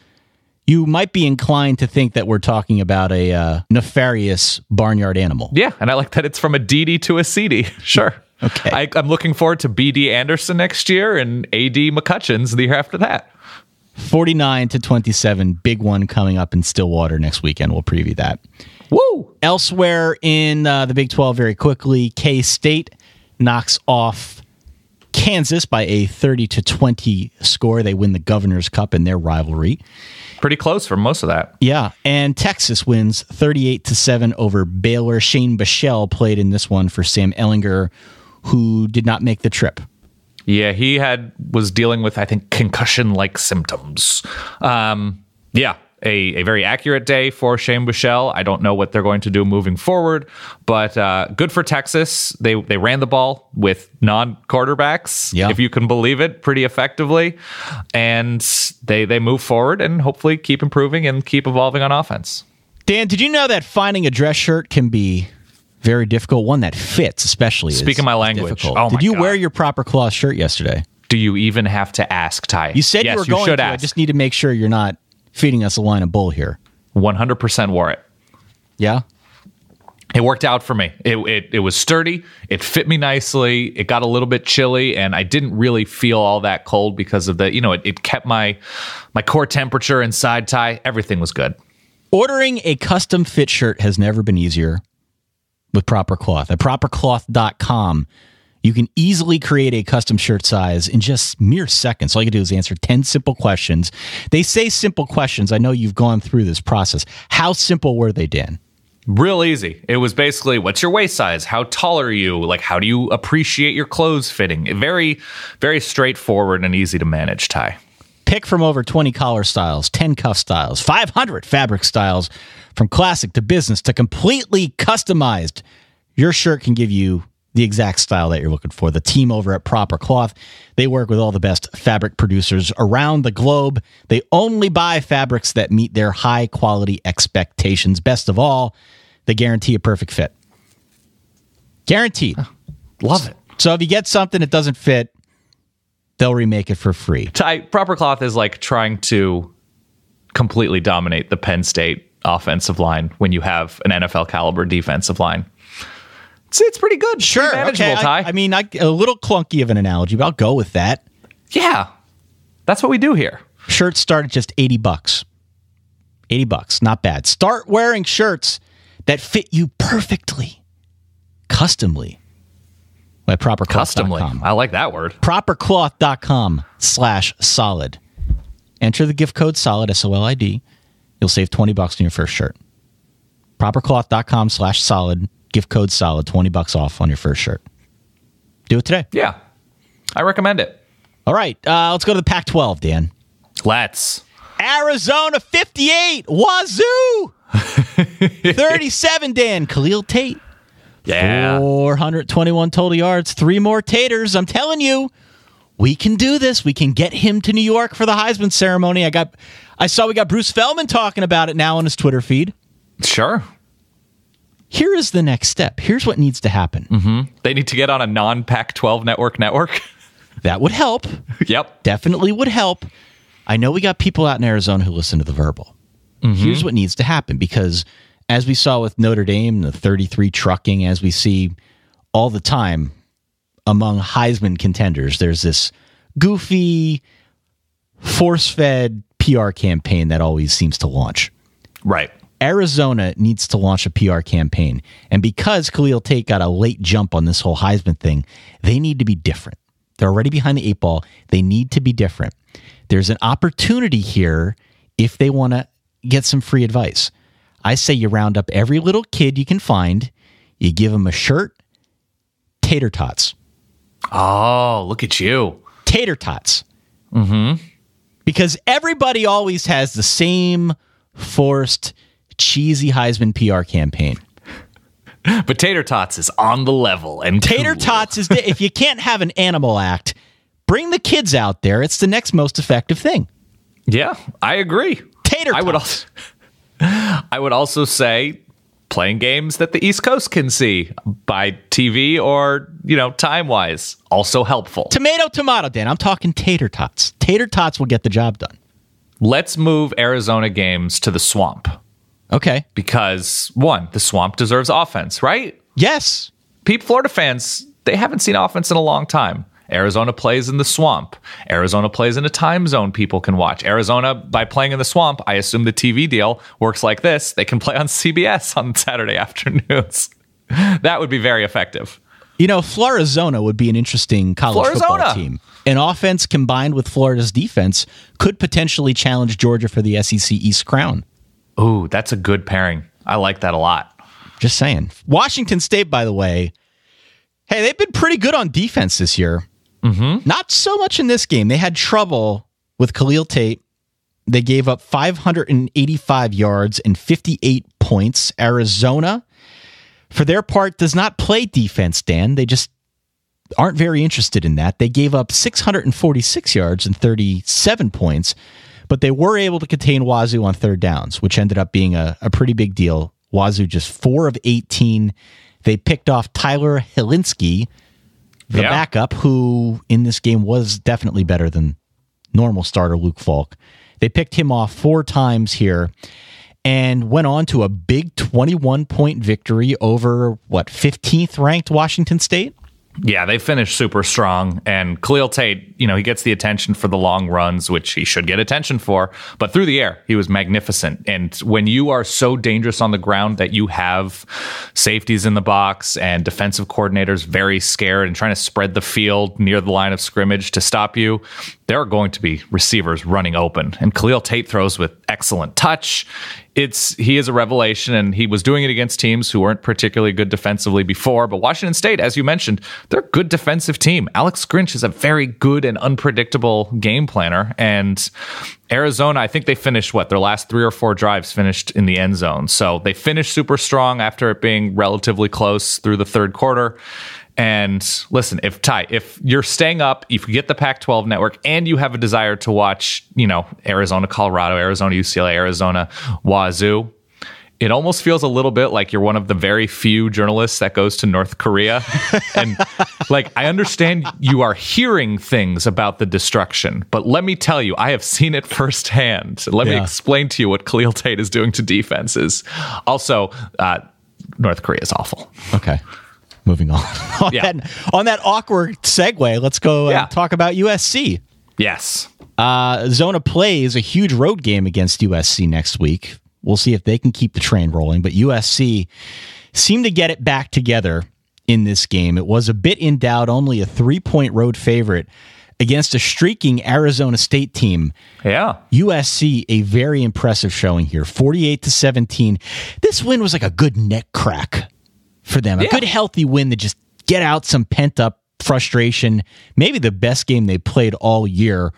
S5: you might be inclined to think that we're talking about a nefarious barnyard animal.
S6: Yeah, and I like that it's from a DD to a CD. Sure.
S5: Okay.
S6: I'm looking forward to BD Anderson next year and AD McCutcheons the year after that.
S5: 49-27, big one coming up in Stillwater next weekend. We'll preview that.
S6: Woo!
S5: Elsewhere in the Big 12 very quickly, K-State knocks off Kansas by a 30-20 score. They win the Governor's Cup in their rivalry.
S6: Pretty close for most of that.
S5: Yeah, and Texas wins 38-7 over Baylor. Shane Bichelle played in this one for Sam Ehlinger, who did not make the trip.
S6: Yeah, he was dealing with, I think, concussion-like symptoms. Yeah, a very accurate day for Shane Bichelle. I don't know what they're going to do moving forward, but good for Texas. They ran the ball with non-quarterbacks, if you can believe it, pretty effectively. And they move forward and hopefully keep improving and keep evolving on offense.
S5: Dan, did you know that finding a dress shirt can be very difficult? One that fits, especially.
S6: Speaking my language.
S5: Difficult.
S6: Oh,
S5: did you wear your proper cloth shirt yesterday?
S6: Do you even have to ask, Ty?
S5: You said
S6: yes,
S5: you were going to.
S6: Ask.
S5: I just need to make sure you're not feeding us a line of bull here.
S6: 100% wore it.
S5: Yeah?
S6: It worked out for me. It was sturdy. It fit me nicely. It got a little bit chilly, and I didn't really feel all that cold because of the, it kept my core temperature inside, Ty. Everything was good.
S5: Ordering a custom fit shirt has never been easier with Proper Cloth. At propercloth.com, you can easily create a custom shirt size in just mere seconds. All you can do is answer 10 simple questions. They say simple questions. I know you've gone through this process. How simple were they, Dan?
S6: Real easy. It was basically, what's your waist size? How tall are you? Like, how do you appreciate your clothes fitting? Very, very straightforward and easy to manage, Ty.
S5: Pick from over 20 collar styles, 10 cuff styles, 500 fabric styles, from classic to business to completely customized. Your shirt can give you the exact style that you're looking for. The team over at Proper Cloth, they work with all the best fabric producers around the globe. They only buy fabrics that meet their high quality expectations. Best of all, they guarantee a perfect fit. Guaranteed.
S6: Love it.
S5: So if you get something that doesn't fit, they'll remake it for free.
S6: Ty, Proper Cloth is like trying to completely dominate the Penn State offensive line when you have an NFL caliber defensive line. It's pretty good.
S5: Sure.
S6: Pretty manageable,
S5: okay.
S6: Ty.
S5: I mean, a little clunky of an analogy, but I'll go with that.
S6: Yeah. That's what we do here.
S5: Shirts start at just $80. $80. Not bad. Start wearing shirts that fit you perfectly. Customly. At propercloth.com.
S6: Customly. I like that word.
S5: Propercloth.com/solid. Enter the gift code SOLID, SOLID. You'll save $20 on your first shirt. Propercloth.com/solid. Gift code SOLID, $20 off on your first shirt. Do it today.
S6: Yeah. I recommend it.
S5: All right. Let's go to the Pac-12, Dan.
S6: Let's.
S5: Arizona 58. Wazoo. 37, Dan. Khalil Tate.
S6: Yeah.
S5: 421 total yards. 3 more taters. I'm telling you, we can do this. We can get him to New York for the Heisman ceremony. I saw we got Bruce Feldman talking about it now on his Twitter feed.
S6: Sure.
S5: Here is the next step. Here's what needs to happen.
S6: Mm-hmm. They need to get on a non-Pac-12 network.
S5: That would help.
S6: Yep.
S5: Definitely would help. I know we got people out in Arizona who listen to the Verbal. Mm-hmm. Here's what needs to happen, because as we saw with Notre Dame, the 33 trucking, as we see all the time among Heisman contenders, there's this goofy, force-fed PR campaign that always seems to launch.
S6: Right.
S5: Arizona needs to launch a PR campaign. And because Khalil Tate got a late jump on this whole Heisman thing, they need to be different. They're already behind the 8 ball. They need to be different. There's an opportunity here if they want to get some free advice. I say you round up every little kid you can find, you give them a shirt, tater tots.
S6: Oh, look at you.
S5: Tater tots.
S6: Mm-hmm.
S5: Because everybody always has the same forced, cheesy Heisman PR campaign.
S6: But tater tots is on the level. And
S5: tater tots is, if you can't have an animal act, bring the kids out there. It's the next most effective thing.
S6: Yeah, I agree.
S5: Tater tots.
S6: I would also say playing games that the East Coast can see by TV or, time-wise. Also helpful.
S5: Tomato, Dan. I'm talking tater tots. Tater tots will get the job done.
S6: Let's move Arizona games to the Swamp.
S5: Okay.
S6: Because, one, the Swamp deserves offense, right?
S5: Yes.
S6: Florida fans, they haven't seen offense in a long time. Arizona plays in the Swamp. Arizona plays in a time zone people can watch. Arizona, by playing in the Swamp, I assume the TV deal works like this. They can play on CBS on Saturday afternoons. That would be very effective.
S5: Florizona would be an interesting college football team. An offense combined with Florida's defense could potentially challenge Georgia for the SEC East crown.
S6: Ooh, that's a good pairing. I like that a lot.
S5: Just saying. Washington State, by the way, hey, they've been pretty good on defense this year.
S6: Mm-hmm.
S5: Not so much in this game. They had trouble with Khalil Tate. They gave up 585 yards and 58 points. Arizona, for their part, does not play defense, Dan. They just aren't very interested in that. They gave up 646 yards and 37 points, but they were able to contain Wazoo on third downs, which ended up being a pretty big deal. Wazoo just 4 of 18. They picked off Tyler Helinski, the backup, who in this game was definitely better than normal starter Luke Falk. They picked him off 4 times here and went on to a big 21-point victory over, 15th ranked Washington State?
S6: Yeah, they finished super strong, and Khalil Tate, he gets the attention for the long runs, which he should get attention for, but through the air, he was magnificent. And when you are so dangerous on the ground that you have safeties in the box and defensive coordinators very scared and trying to spread the field near the line of scrimmage to stop you, there are going to be receivers running open. And Khalil Tate throws with excellent touch. He is a revelation, and he was doing it against teams who weren't particularly good defensively before. But Washington State, as you mentioned, they're a good defensive team. Alex Grinch is a very good and unpredictable game planner. And Arizona, I think they finished, their last 3 or 4 drives finished in the end zone. So they finished super strong after it being relatively close through the third quarter. And listen, if you're staying up, if you get the Pac-12 network and you have a desire to watch, Arizona, Colorado, Arizona, UCLA, Arizona, Wazoo, it almost feels a little bit like you're one of the very few journalists that goes to North Korea. And I understand you are hearing things about the destruction, but let me tell you, I have seen it firsthand. Let me explain to you what Khalil Tate is doing to defenses. Also, North Korea is awful.
S5: Okay. Moving on. On that awkward segue, let's go talk about USC.
S6: Yes.
S5: Zona plays a huge road game against USC next week. We'll see if they can keep the train rolling, but USC seemed to get it back together in this game. It was a bit in doubt, only a 3-point road favorite against a streaking Arizona State team.
S6: Yeah.
S5: USC, a very impressive showing here, 48-17. This win was like a good neck crack for them. A good, healthy win to just get out some pent-up frustration, maybe the best game they played all year.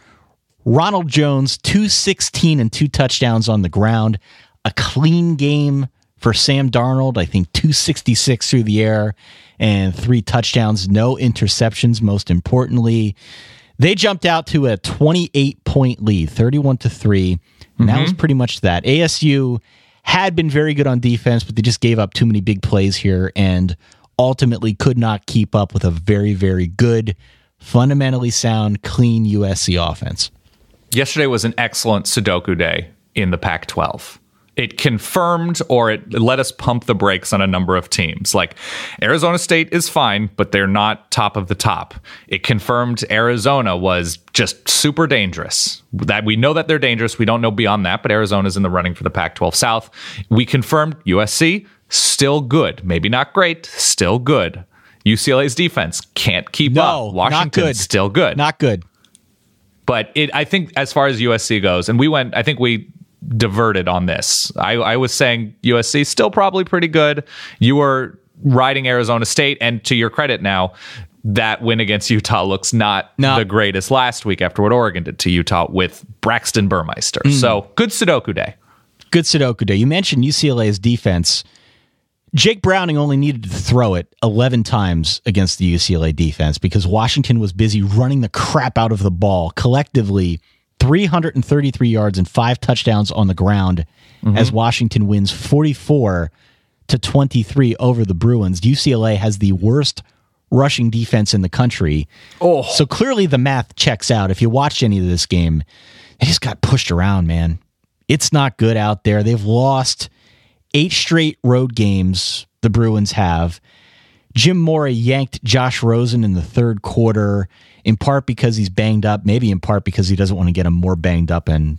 S5: Ronald Jones, 216 and 2 touchdowns on the ground. A clean game for Sam Darnold, I think 266 through the air and 3 touchdowns, no interceptions, most importantly. They jumped out to a 28-point lead, 31-3, and that was pretty much that. ASU had been very good on defense, but they just gave up too many big plays here and ultimately could not keep up with a very, very good, fundamentally sound, clean USC offense.
S6: Yesterday was an excellent Sudoku day in the Pac-12. It confirmed, or it let us pump the brakes on a number of teams. Like, Arizona State is fine, but they're not top of the top. It confirmed Arizona was just super dangerous. That we know that they're dangerous. We don't know beyond that, but Arizona's in the running for the Pac-12 South. We confirmed USC, still good. Maybe not great, still good. UCLA's defense can't keep up. Washington's still good.
S5: Not good.
S6: But I think as far as USC goes, and I think we diverted on this. I was saying USC still probably pretty good. You were riding Arizona State, and to your credit now, that win against Utah looks not the greatest last week after what Oregon did to Utah with Braxton Burmeister. So good Sudoku day.
S5: Good Sudoku day. You mentioned UCLA's defense. Jake Browning only needed to throw it 11 times against the UCLA defense because Washington was busy running the crap out of the ball. Collectively, 333 yards and 5 touchdowns on the ground as Washington wins 44-23 over the Bruins. UCLA has the worst rushing defense in the country. So clearly the math checks out. If you watched any of this game, they just got pushed around, man. It's not good out there. They've lost 8 straight road games, the Bruins have. Jim Mora yanked Josh Rosen in the third quarter, in part because he's banged up, maybe in part because he doesn't want to get him more banged up, and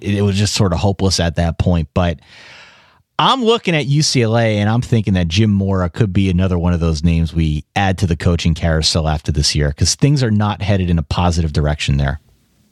S5: it was just sort of hopeless at that point. But I'm looking at UCLA, and I'm thinking that Jim Mora could be another one of those names we add to the coaching carousel after this year, because things are not headed in a positive direction there.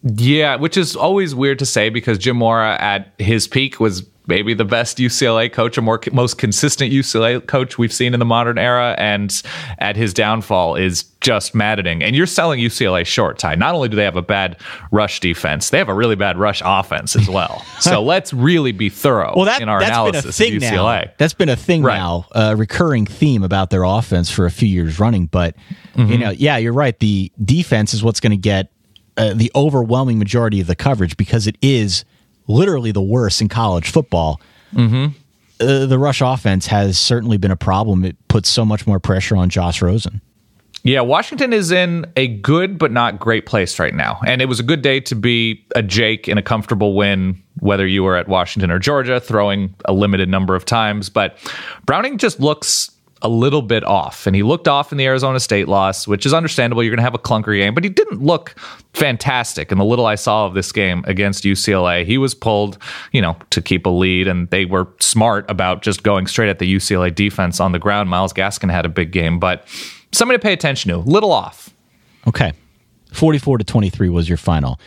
S6: Yeah, which is always weird to say because Jim Mora at his peak was maybe the best UCLA coach, most consistent UCLA coach we've seen in the modern era, and at his downfall is just maddening. And you're selling UCLA short, Ty. Not only do they have a bad rush defense, they have a really bad rush offense as well. So let's really be thorough in our analysis of UCLA.
S5: That's been a thing now, a recurring theme about their offense for a few years running. But, you're right. The defense is what's going to get the overwhelming majority of the coverage because it is literally the worst in college football. The rush offense has certainly been a problem. It puts so much more pressure on Josh Rosen.
S6: Yeah, Washington is in a good but not great place right now. And it was a good day to be a Jake in a comfortable win, whether you were at Washington or Georgia, throwing a limited number of times. But Browning just looks a little bit off, and he looked off in the Arizona State loss, which is understandable. You're going to have a clunker game, but he didn't look fantastic. In the little I saw of this game against UCLA, he was pulled, to keep a lead, and they were smart about just going straight at the UCLA defense on the ground. Myles Gaskin had a big game, but somebody to pay attention to. Little off.
S5: Okay. 44-23 was your final.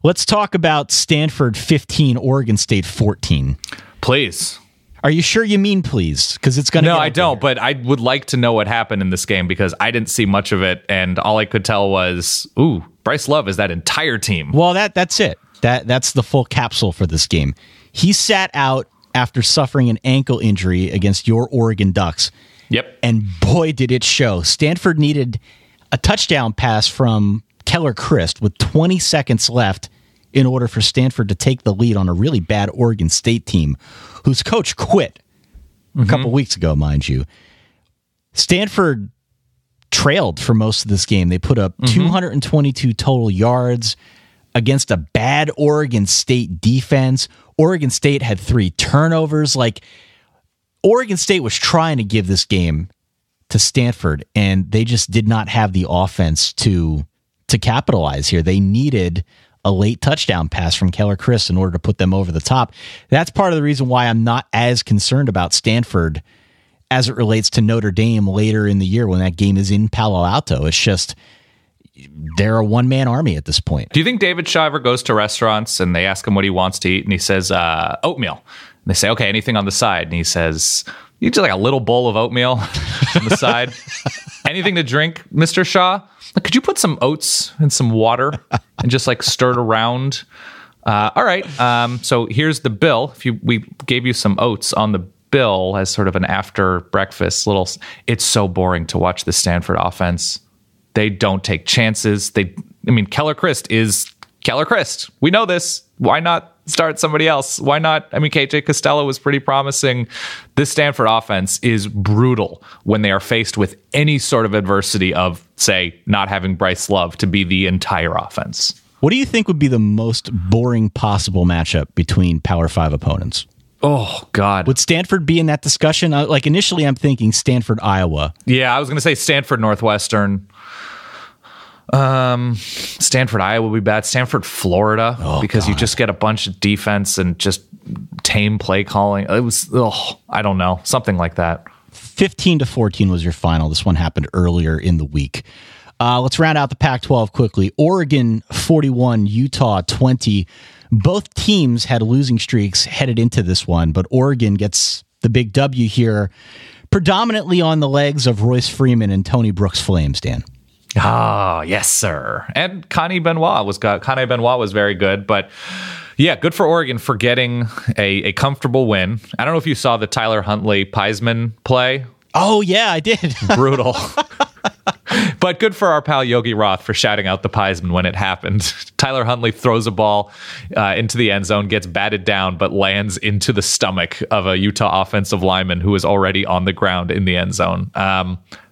S5: Let's talk about Stanford 15, Oregon State 14.
S6: Please.
S5: Are you sure you mean please? Because it's going to.
S6: No, I don't. But I would like to know what happened in this game because I didn't see much of it, and all I could tell was, Bryce Love is that entire team.
S5: Well, that's it. That's the full capsule for this game. He sat out after suffering an ankle injury against your Oregon Ducks.
S6: Yep.
S5: And boy, did it show. Stanford needed a touchdown pass from Keller Christ with 20 seconds left in order for Stanford to take the lead on a really bad Oregon State team whose coach quit a couple weeks ago, mind you. Stanford trailed for most of this game. They put up 222 total yards against a bad Oregon State defense. Oregon State had 3 turnovers. Oregon State was trying to give this game to Stanford, and they just did not have the offense to capitalize here. They needed a late touchdown pass from Keller Christ in order to put them over the top. That's part of the reason why I'm not as concerned about Stanford as it relates to Notre Dame later in the year when that game is in Palo Alto. It's just they're a one-man army at this point.
S6: Do you think David Shiver goes to restaurants and they ask him what he wants to eat and he says oatmeal? And they say, okay, anything on the side? And he says, you just like a little bowl of oatmeal on the side. Anything to drink, Mr. Shaw? Could you put some oats in some water and just like stir it around? All right. So here's the bill. We gave you some oats on the bill as sort of an after breakfast little. It's so boring to watch the Stanford offense. They don't take chances. Keller Christ is Keller Christ. We know this. Why not start somebody else? Why not? KJ Costello was pretty promising. This Stanford offense is brutal when they are faced with any sort of adversity of, say, not having Bryce Love to be the entire offense.
S5: What do you think would be the most boring possible matchup between Power 5 opponents?
S6: Oh, God.
S5: Would Stanford be in that discussion? Initially, I'm thinking Stanford, Iowa.
S6: Yeah, I was going to say Stanford, Northwestern. Stanford, Iowa would be bad. Stanford, Florida, because you just get a bunch of defense and just tame play calling. It was, I don't know, something like that.
S5: 15-14 was your final. This one happened earlier in the week. Let's round out the Pac-12 quickly. Oregon 41, Utah 20. Both teams had losing streaks headed into this one, but Oregon gets the big W here, predominantly on the legs of Royce Freeman and Tony Brooks' Flames, Dan.
S6: Ah, yes, sir. And Connie Benoit was very good, but yeah, good for Oregon for getting a comfortable win. I don't know if you saw the Tyler Huntley Piesman play.
S5: Oh, yeah, I did.
S6: Brutal. But good for our pal Yogi Roth for shouting out the Piesman when it happened. Tyler Huntley throws a ball into the end zone, gets batted down, but lands into the stomach of a Utah offensive lineman who is already on the ground in the end zone.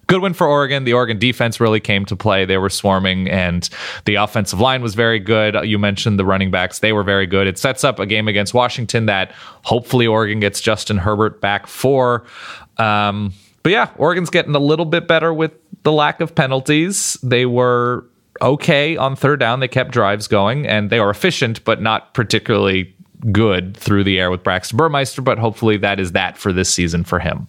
S6: Good win for Oregon. The Oregon defense really came to play. They were swarming, and the offensive line was very good. You mentioned the running backs. They were very good. It sets up a game against Washington that hopefully Oregon gets Justin Herbert back for. But yeah, Oregon's getting a little bit better with the lack of penalties. They were okay on third down. They kept drives going, and they were efficient, but not particularly good through the air with Braxton Burmeister. But hopefully that is that for this season for him.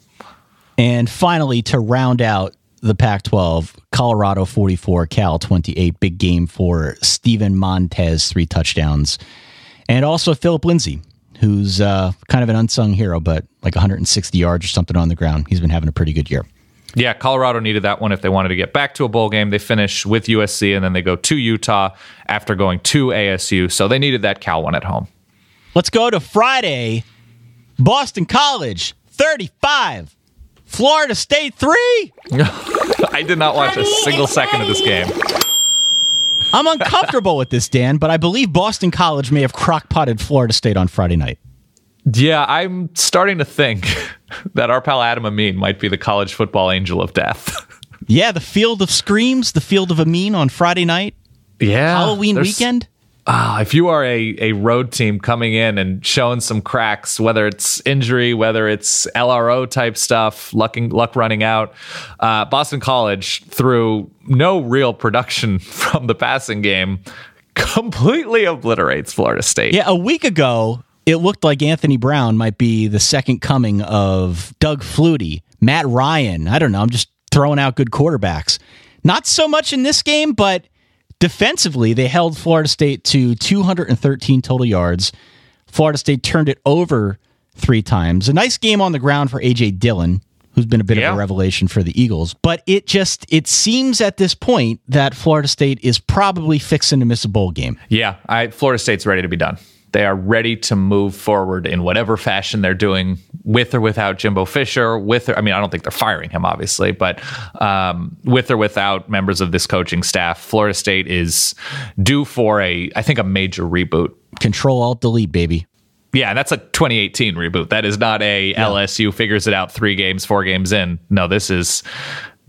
S5: And finally, to round out the Pac-12, Colorado 44, Cal 28. Big game for Steven Montez, 3 touchdowns. And also Philip Lindsay, who's kind of an unsung hero, but like 160 yards or something on the ground. He's been having a pretty good year.
S6: Yeah, Colorado needed that one if they wanted to get back to a bowl game. They finish with USC, and then they go to Utah after going to ASU. So they needed that Cal one at home.
S5: Let's go to Friday. Boston College, 35. Florida State 3.
S6: I did not watch a single second of this game.
S5: I'm uncomfortable with this, Dan, but I believe Boston College may have crockpotted Florida State on Friday night.
S6: Yeah, I'm starting to think that our pal Adam Amin might be the college football angel of death.
S5: Yeah, the field of screams, the field of Amin on Friday night.
S6: Yeah.
S5: Halloween weekend.
S6: If you are a road team coming in and showing some cracks, whether it's injury, whether it's LRO type stuff, luck running out, Boston College, through no real production from the passing game, completely obliterates Florida State.
S5: Yeah, a week ago, it looked like Anthony Brown might be the second coming of Doug Flutie, Matt Ryan. I don't know. I'm just throwing out good quarterbacks. Not so much in this game, but defensively, they held Florida State to 213 total yards. Florida State turned it over 3 times. A nice game on the ground for A.J. Dillon, who's been a bit of a revelation for the Eagles. But it seems at this point that Florida State is probably fixing to miss a bowl game.
S6: Yeah, Florida State's ready to be done. They are ready to move forward in whatever fashion they're doing, with or without Jimbo Fisher. I don't think they're firing him, obviously, but with or without members of this coaching staff, Florida State is due for I think a major reboot.
S5: Control-Alt-Delete, baby.
S6: Yeah, that's a 2018 reboot. That is not LSU figures it out 3 games, 4 games in. No, this is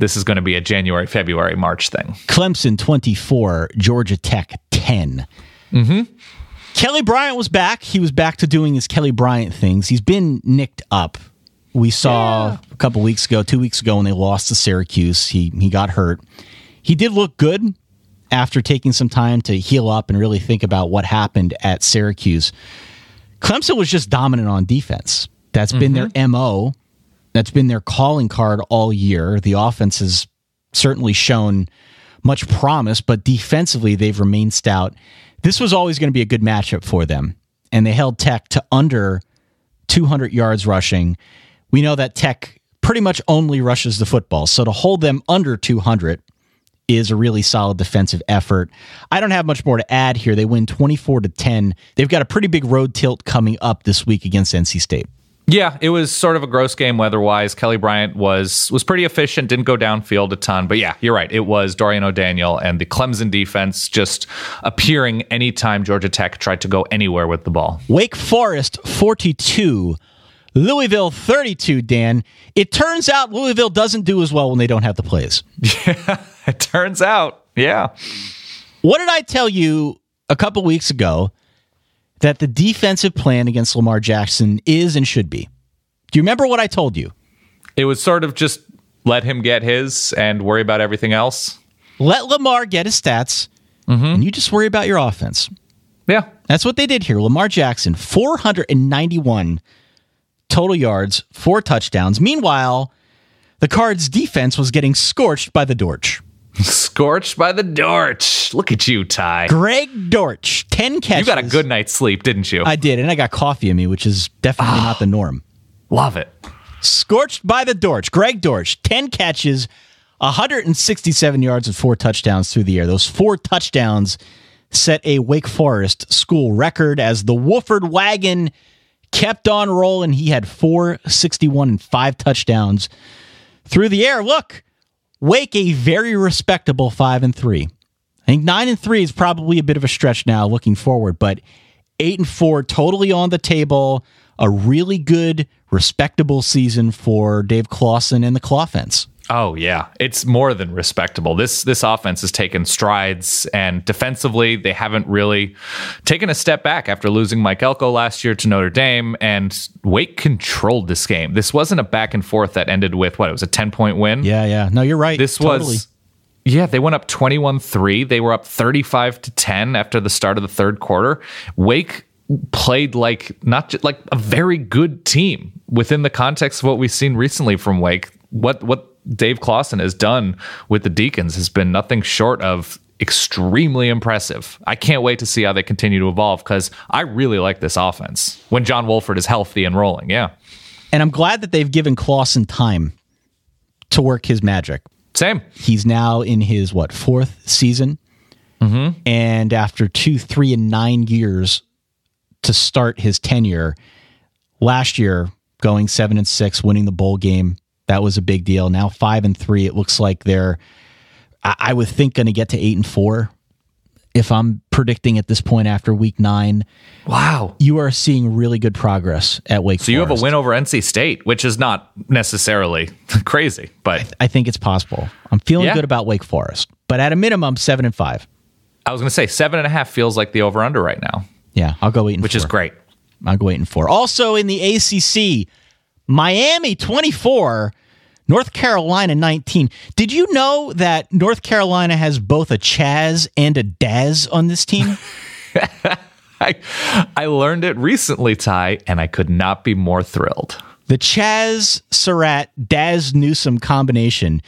S6: going to be a January, February, March thing.
S5: Clemson 24, Georgia Tech 10.
S6: Mm-hmm.
S5: Kelly Bryant was back. He was back to doing his Kelly Bryant things. He's been nicked up. We saw a couple weeks ago, 2 weeks ago, when they lost to Syracuse. He got hurt. He did look good after taking some time to heal up and really think about what happened at Syracuse. Clemson was just dominant on defense. That's been their MO. That's been their calling card all year. The offense has certainly shown much promise, but defensively, they've remained stout. This was always going to be a good matchup for them, and they held Tech to under 200 yards rushing. We know that Tech pretty much only rushes the football. So to hold them under 200 is a really solid defensive effort. I don't have much more to add here. They win 24-10. They've got a pretty big road tilt coming up this week against NC State.
S6: Yeah, it was sort of a gross game weather-wise. Kelly Bryant was pretty efficient, didn't go downfield a ton. But yeah, you're right. It was Dorian O'Daniel and the Clemson defense just appearing anytime Georgia Tech tried to go anywhere with the ball.
S5: Wake Forest 42, Louisville 32, Dan. It turns out Louisville doesn't do as well when they don't have the plays.
S6: Yeah, it turns out. Yeah.
S5: What did I tell you a couple weeks ago that the defensive plan against Lamar Jackson is and should be? Do you remember what I told you?
S6: It was sort of just let him get his and worry about everything else.
S5: Let Lamar get his stats, and you just worry about your offense.
S6: Yeah.
S5: That's what they did here. Lamar Jackson, 491 total yards, 4 touchdowns. Meanwhile, the Cards' defense was getting scorched by the Dortch.
S6: Scorched by the Dortch. Look at you, Ty.
S5: Greg Dortch, 10 catches.
S6: You got a good night's sleep, didn't you?
S5: I did, and I got coffee in me, which is definitely not the norm.
S6: Love it.
S5: Scorched by the Dortch. Greg Dortch, 10 catches, 167 yards and 4 touchdowns through the air. Those 4 touchdowns set a Wake Forest school record as the Wooford wagon kept on rolling. He had 461 and 5 touchdowns through the air. Look, Wake a very respectable 5-3. I think 9-3 is probably a bit of a stretch now looking forward, but 8-4 totally on the table. A really good, respectable season for Dave Clawson and the Clawfence.
S6: Oh, yeah. It's more than respectable. This offense has taken strides, and defensively, they haven't really taken a step back after losing Mike Elko last year to Notre Dame, and Wake controlled this game. This wasn't a back and forth that ended with, what, it was a 10-point win?
S5: Yeah. No, you're right.
S6: This
S5: totally.
S6: was... Yeah, they went up 21-3. They were up 35-10 after the start of the third quarter. Wake played like not just like a very good team within the context of what we've seen recently from Wake. What Dave Clawson has done with the Deacons has been nothing short of extremely impressive. I can't wait to see how they continue to evolve because I really like this offense when John Wolford is healthy and rolling. Yeah.
S5: And I'm glad that they've given Clawson time to work his magic.
S6: Same.
S5: He's now in his, 4th season? Mm-hmm. And after 2, 3, and 9 years to start his tenure, last year going 7-6, winning the bowl game, that was a big deal. Now 5-3, it looks like they're, I would think, going to get to 8-4. If I'm predicting at this point after week 9.
S6: Wow.
S5: You are seeing really good progress at Wake Forest.
S6: So you have a win over NC State, which is not necessarily crazy, but
S5: I think it's possible. I'm feeling good about Wake Forest, but at a minimum, 7-5.
S6: I was going to say 7.5 feels like the over-under right now.
S5: Yeah, I'll go 8-4.
S6: Which is great.
S5: I'll go 8-4. Also in the ACC, Miami 24, North Carolina 19. Did you know that North Carolina has both a Chaz and a Daz on this team?
S6: I learned it recently, Ty, and I could not be more thrilled.
S5: The Chaz Surratt Daz Newsome combination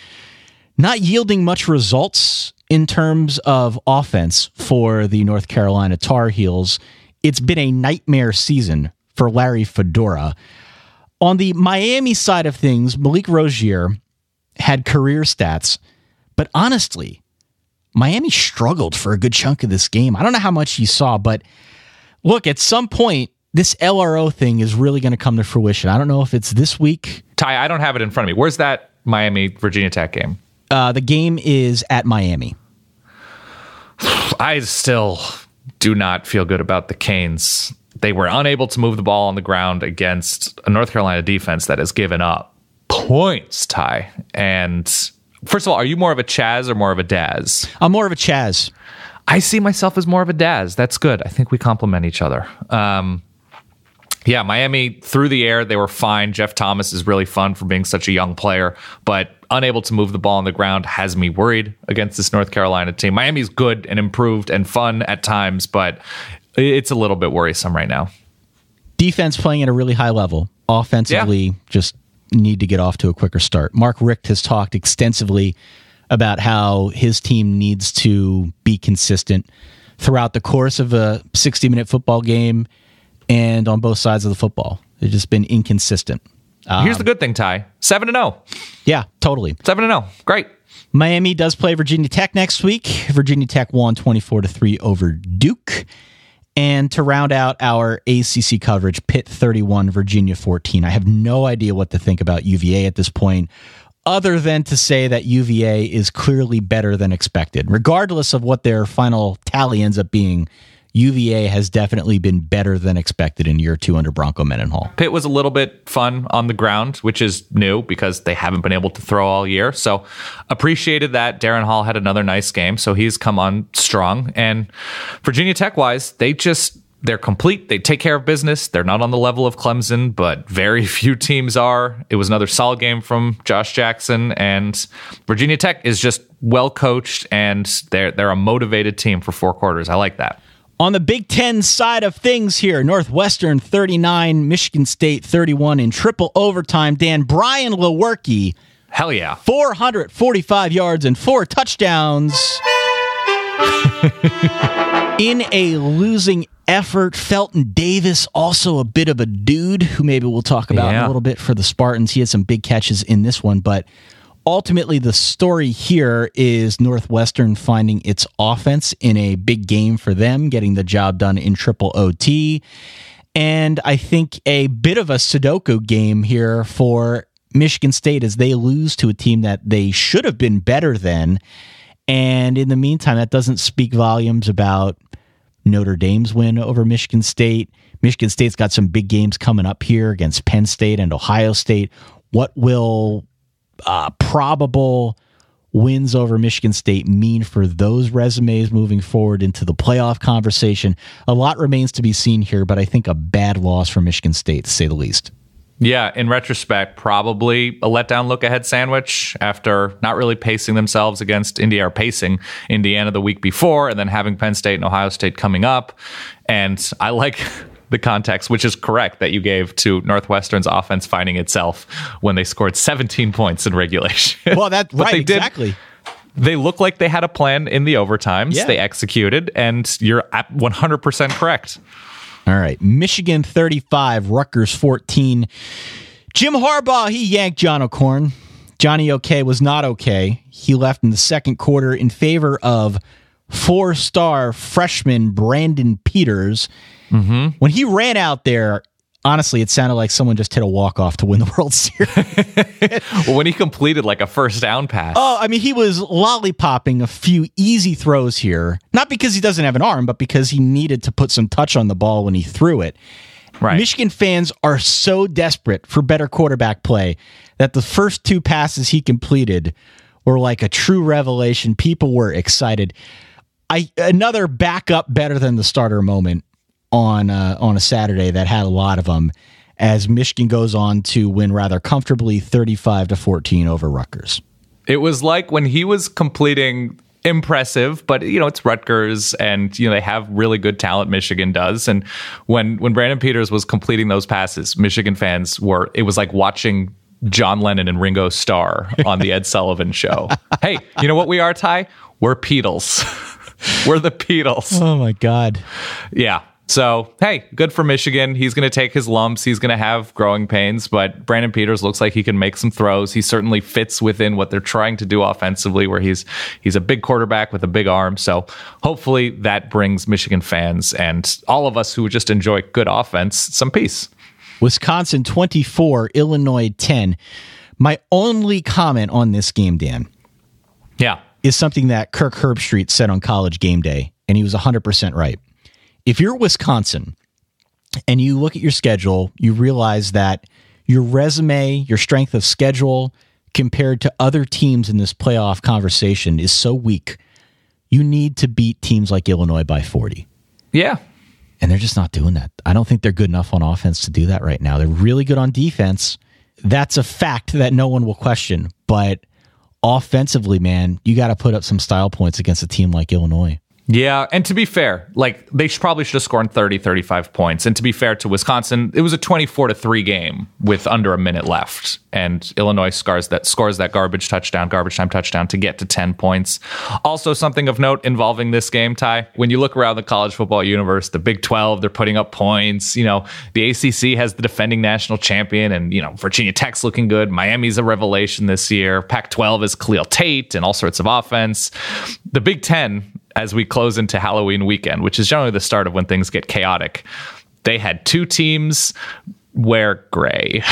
S5: not yielding much results in terms of offense for the North Carolina Tar Heels. It's been a nightmare season for Larry Fedora. On the Miami side of things, Malik Rozier had career stats, but honestly, Miami struggled for a good chunk of this game. I don't know how much you saw, but look, at some point, this LRO thing is really going to come to fruition. I don't know if it's this week.
S6: Ty, I don't have it in front of me. Where's that Miami-Virginia Tech game?
S5: The game is at Miami.
S6: I still do not feel good about the Canes. They were unable to move the ball on the ground against a North Carolina defense that has given up points, Ty. And first of all, are you more of a Chaz or more of a Daz?
S5: I'm more of a Chaz.
S6: I see myself as more of a Daz. That's good. I think we complement each other. Yeah, Miami through the air, they were fine. Jeff Thomas is really fun for being such a young player, but unable to move the ball on the ground has me worried against this North Carolina team. Miami's good and improved and fun at times, but it's a little bit worrisome right now.
S5: Defense playing at a really high level. Offensively, just need to get off to a quicker start. Mark Richt has talked extensively about how his team needs to be consistent throughout the course of a 60-minute football game and on both sides of the football. They've just been inconsistent.
S6: Here's the good thing, Ty. 7-0.
S5: Yeah, totally.
S6: 7-0. Great.
S5: Miami does play Virginia Tech next week. Virginia Tech won 24-3 over Duke. And to round out our ACC coverage, Pitt 31, Virginia 14. I have no idea what to think about UVA at this point, other than to say that UVA is clearly better than expected. Regardless of what their final tally ends up being, UVA has definitely been better than expected in year 2 under Bronco Mendenhall.
S6: Pitt was a little bit fun on the ground, which is new because they haven't been able to throw all year. So appreciated that. Darren Hall had another nice game, so he's come on strong. And Virginia Tech-wise, they're complete. They take care of business. They're not on the level of Clemson, but very few teams are. It was another solid game from Josh Jackson, and Virginia Tech is just well coached, and they're a motivated team for 4 quarters. I like that.
S5: On the Big Ten side of things here, Northwestern 39, Michigan State 31 in triple overtime. Dan, Brian Lewerke.
S6: Hell yeah.
S5: 445 yards and 4 touchdowns. In a losing effort, Felton Davis, also a bit of a dude who maybe we'll talk about in a little bit for the Spartans. He had some big catches in this one, but ultimately, the story here is Northwestern finding its offense in a big game for them, getting the job done in triple OT. And I think a bit of a Sudoku game here for Michigan State as they lose to a team that they should have been better than. And in the meantime, that doesn't speak volumes about Notre Dame's win over Michigan State. Michigan State's got some big games coming up here against Penn State and Ohio State. What will probable wins over Michigan State mean for those resumes moving forward into the playoff conversation? A lot remains to be seen here, but I think a bad loss for Michigan State, to say the least.
S6: Yeah, in retrospect, probably a letdown look-ahead sandwich after not really pacing themselves against India, or pacing Indiana the week before, and then having Penn State and Ohio State coming up. And I like the context, which is correct, that you gave to Northwestern's offense finding itself when they scored 17 points in regulation.
S5: Well, that's right, exactly.
S6: They looked like they had a plan in the overtimes. Yeah. They executed, and you're at 100% correct.
S5: All right. Michigan 35, Rutgers 14. Jim Harbaugh, he yanked John O'Korn. Johnny OK was not okay. He left in the second quarter in favor of 4-star freshman Brandon Peters. Mm-hmm. When he ran out there, honestly, it sounded like someone just hit a walk-off to win the World Series.
S6: Well, when he completed like a first down pass.
S5: Oh, I mean, he was lollipopping a few easy throws here. Not because he doesn't have an arm, but because he needed to put some touch on the ball when he threw it. Right. Michigan fans are so desperate for better quarterback play that the first 2 passes he completed were like a true revelation. People were excited. Another backup better than the starter moment on a Saturday that had a lot of them, as Michigan goes on to win rather comfortably 35-14 over Rutgers.
S6: It was like when he was completing impressive, but it's Rutgers, and they have really good talent. Michigan does, and when Brandon Peters was completing those passes, Michigan fans it was like watching John Lennon and Ringo Starr on the Ed Sullivan Show. Hey, you know what we are, Ty? We're Beatles. We're the Beatles.
S5: Oh my God.
S6: Yeah. So, hey, good for Michigan. He's going to take his lumps. He's going to have growing pains, but Brandon Peters looks like he can make some throws. He certainly fits within what they're trying to do offensively, where he's a big quarterback with a big arm. So hopefully that brings Michigan fans and all of us who just enjoy good offense some peace.
S5: Wisconsin 24, Illinois 10. My only comment on this game, Dan, is something that Kirk Herbstreit said on College Game Day, and he was 100% right. If you're Wisconsin and you look at your schedule, you realize that your resume, your strength of schedule compared to other teams in this playoff conversation is so weak. You need to beat teams like Illinois by 40.
S6: Yeah.
S5: And they're just not doing that. I don't think they're good enough on offense to do that right now. They're really good on defense. That's a fact that no one will question. But offensively, man, you got to put up some style points against a team like Illinois.
S6: Yeah, and to be fair, like they probably should have scored 30, 35 points. And to be fair to Wisconsin, it was a 24-3 game with under a minute left. And Illinois scores that garbage time touchdown to get to 10 points. Also, something of note involving this game, Ty, when you look around the college football universe, the Big 12, they're putting up points. You know, the ACC has the defending national champion, and, you know, Virginia Tech's looking good. Miami's a revelation this year. Pac-12 is Khalil Tate and all sorts of offense. The Big 10, as we close into Halloween weekend, which is generally the start of when things get chaotic, they had two teams wear gray.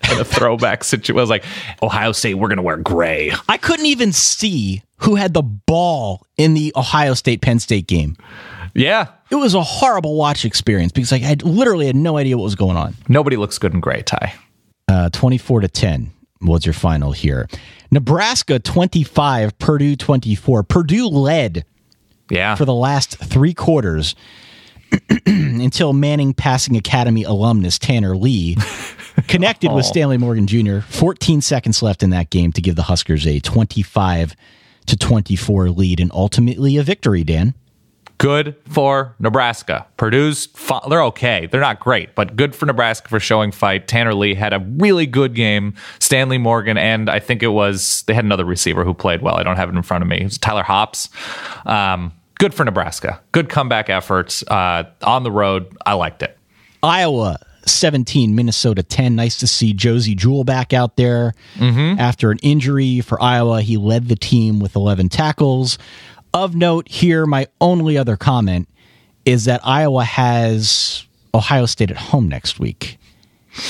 S6: In a throwback situation. I was like, Ohio State, we're going to wear gray.
S5: I couldn't even see who had the ball in the Ohio State-Penn State game.
S6: Yeah.
S5: It was a horrible watch experience because I literally had no idea what was going on.
S6: Nobody looks good in gray, Ty.
S5: 24-10 was your final here. Nebraska 25, Purdue 24. Purdue led for the last 3 quarters until Manning Passing Academy alumnus Tanner Lee connected with Stanley Morgan Jr. 14 seconds left in that game to give the Huskers a 25-24 lead and ultimately a victory, Dan.
S6: Good for Nebraska. Purdue's, they're okay. They're not great, but good for Nebraska for showing fight. Tanner Lee had a really good game. Stanley Morgan, and I think they had another receiver who played well. I don't have it in front of me. It was Tyler Hops. Good for Nebraska. Good comeback efforts on the road. I liked it.
S5: Iowa 17, Minnesota 10. Nice to see Josie Jewell back out there after an injury for Iowa. He led the team with 11 tackles. Of note here, my only other comment is that Iowa has Ohio State at home next week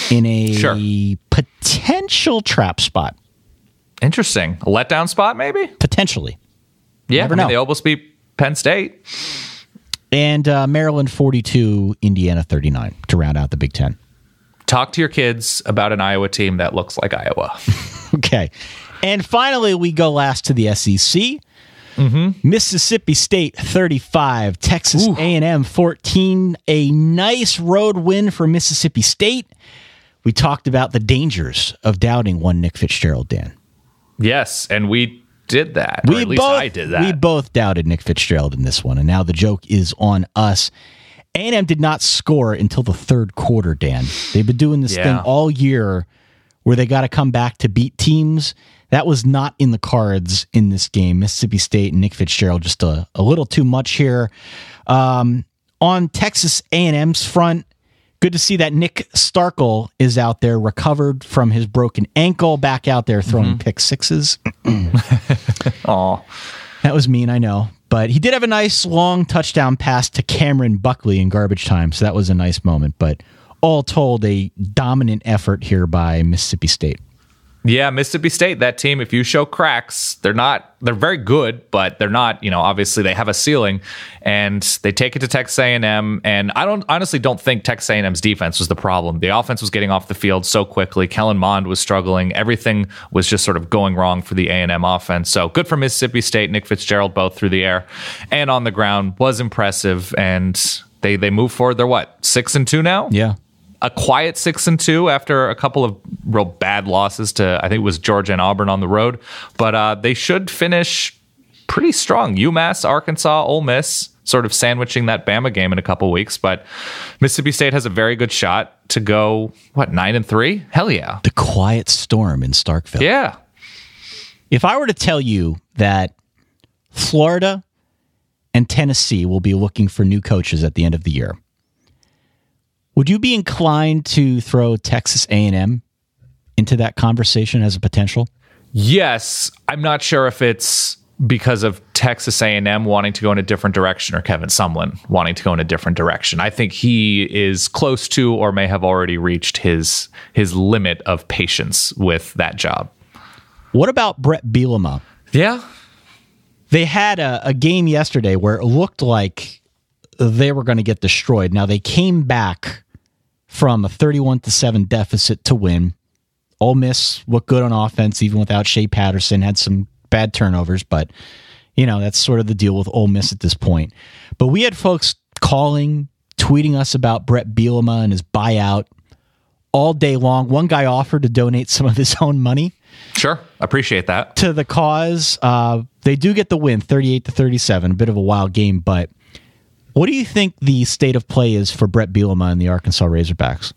S5: in a potential trap spot.
S6: Interesting. A letdown spot, maybe?
S5: Potentially.
S6: Yeah, I mean, they almost beat Penn State.
S5: And Maryland 42, Indiana 39 to round out the Big Ten.
S6: Talk to your kids about an Iowa team that looks like Iowa.
S5: Okay. And finally, we go last to the SEC. Mississippi State 35, Texas A&M 14. A nice road win for Mississippi State. We talked about the dangers of doubting one Nick Fitzgerald, Dan.
S6: Yes, and we did that. Or at least I did that.
S5: We both doubted Nick Fitzgerald in this one, and now the joke is on us. A&M did not score until the third quarter, Dan. They've been doing this thing all year where they got to come back to beat teams. That was not in the cards in this game. Mississippi State and Nick Fitzgerald just a little too much here. On Texas A&M's front, good to see that Nick Starkel is out there, recovered from his broken ankle, back out there throwing pick sixes.
S6: Aw.
S5: That was mean, I know. But he did have a nice long touchdown pass to Cameron Buckley in garbage time, so that was a nice moment. But all told, a dominant effort here by Mississippi State.
S6: Yeah, Mississippi State, that team, if you show cracks, they're very good, but they're not, obviously they have a ceiling, and they take it to Texas A&M, and I honestly don't think Texas A&M's defense was the problem. The offense was getting off the field so quickly. Kellen Mond was struggling. Everything was just sort of going wrong for the A&M offense. So good for Mississippi State. Nick Fitzgerald, both through the air and on the ground, was impressive, and they move forward. They're 6-2 now?
S5: Yeah.
S6: A quiet 6-2 after a couple of real bad losses to, I think it was Georgia and Auburn on the road. But they should finish pretty strong. UMass, Arkansas, Ole Miss, sort of sandwiching that Bama game in a couple weeks. But Mississippi State has a very good shot to go, 9-3? Hell yeah.
S5: The quiet storm in Starkville.
S6: Yeah.
S5: If I were to tell you that Florida and Tennessee will be looking for new coaches at the end of the year, would you be inclined to throw Texas A&M into that conversation as a potential?
S6: Yes. I'm not sure if it's because of Texas A&M wanting to go in a different direction or Kevin Sumlin wanting to go in a different direction. I think he is close to or may have already reached his limit of patience with that job.
S5: What about Brett Bielema?
S6: Yeah.
S5: They had a game yesterday where it looked like they were going to get destroyed. Now, they came back from a 31-7 deficit to win. Ole Miss looked good on offense, even without Shea Patterson, had some bad turnovers, but that's sort of the deal with Ole Miss at this point. But we had folks calling, tweeting us about Brett Bielema and his buyout all day long. One guy offered to donate some of his own money
S6: Sure. Appreciate that.
S5: To the cause. They do get the win, 38-37, a bit of a wild game, but what do you think the state of play is for Brett Bielema and the Arkansas Razorbacks?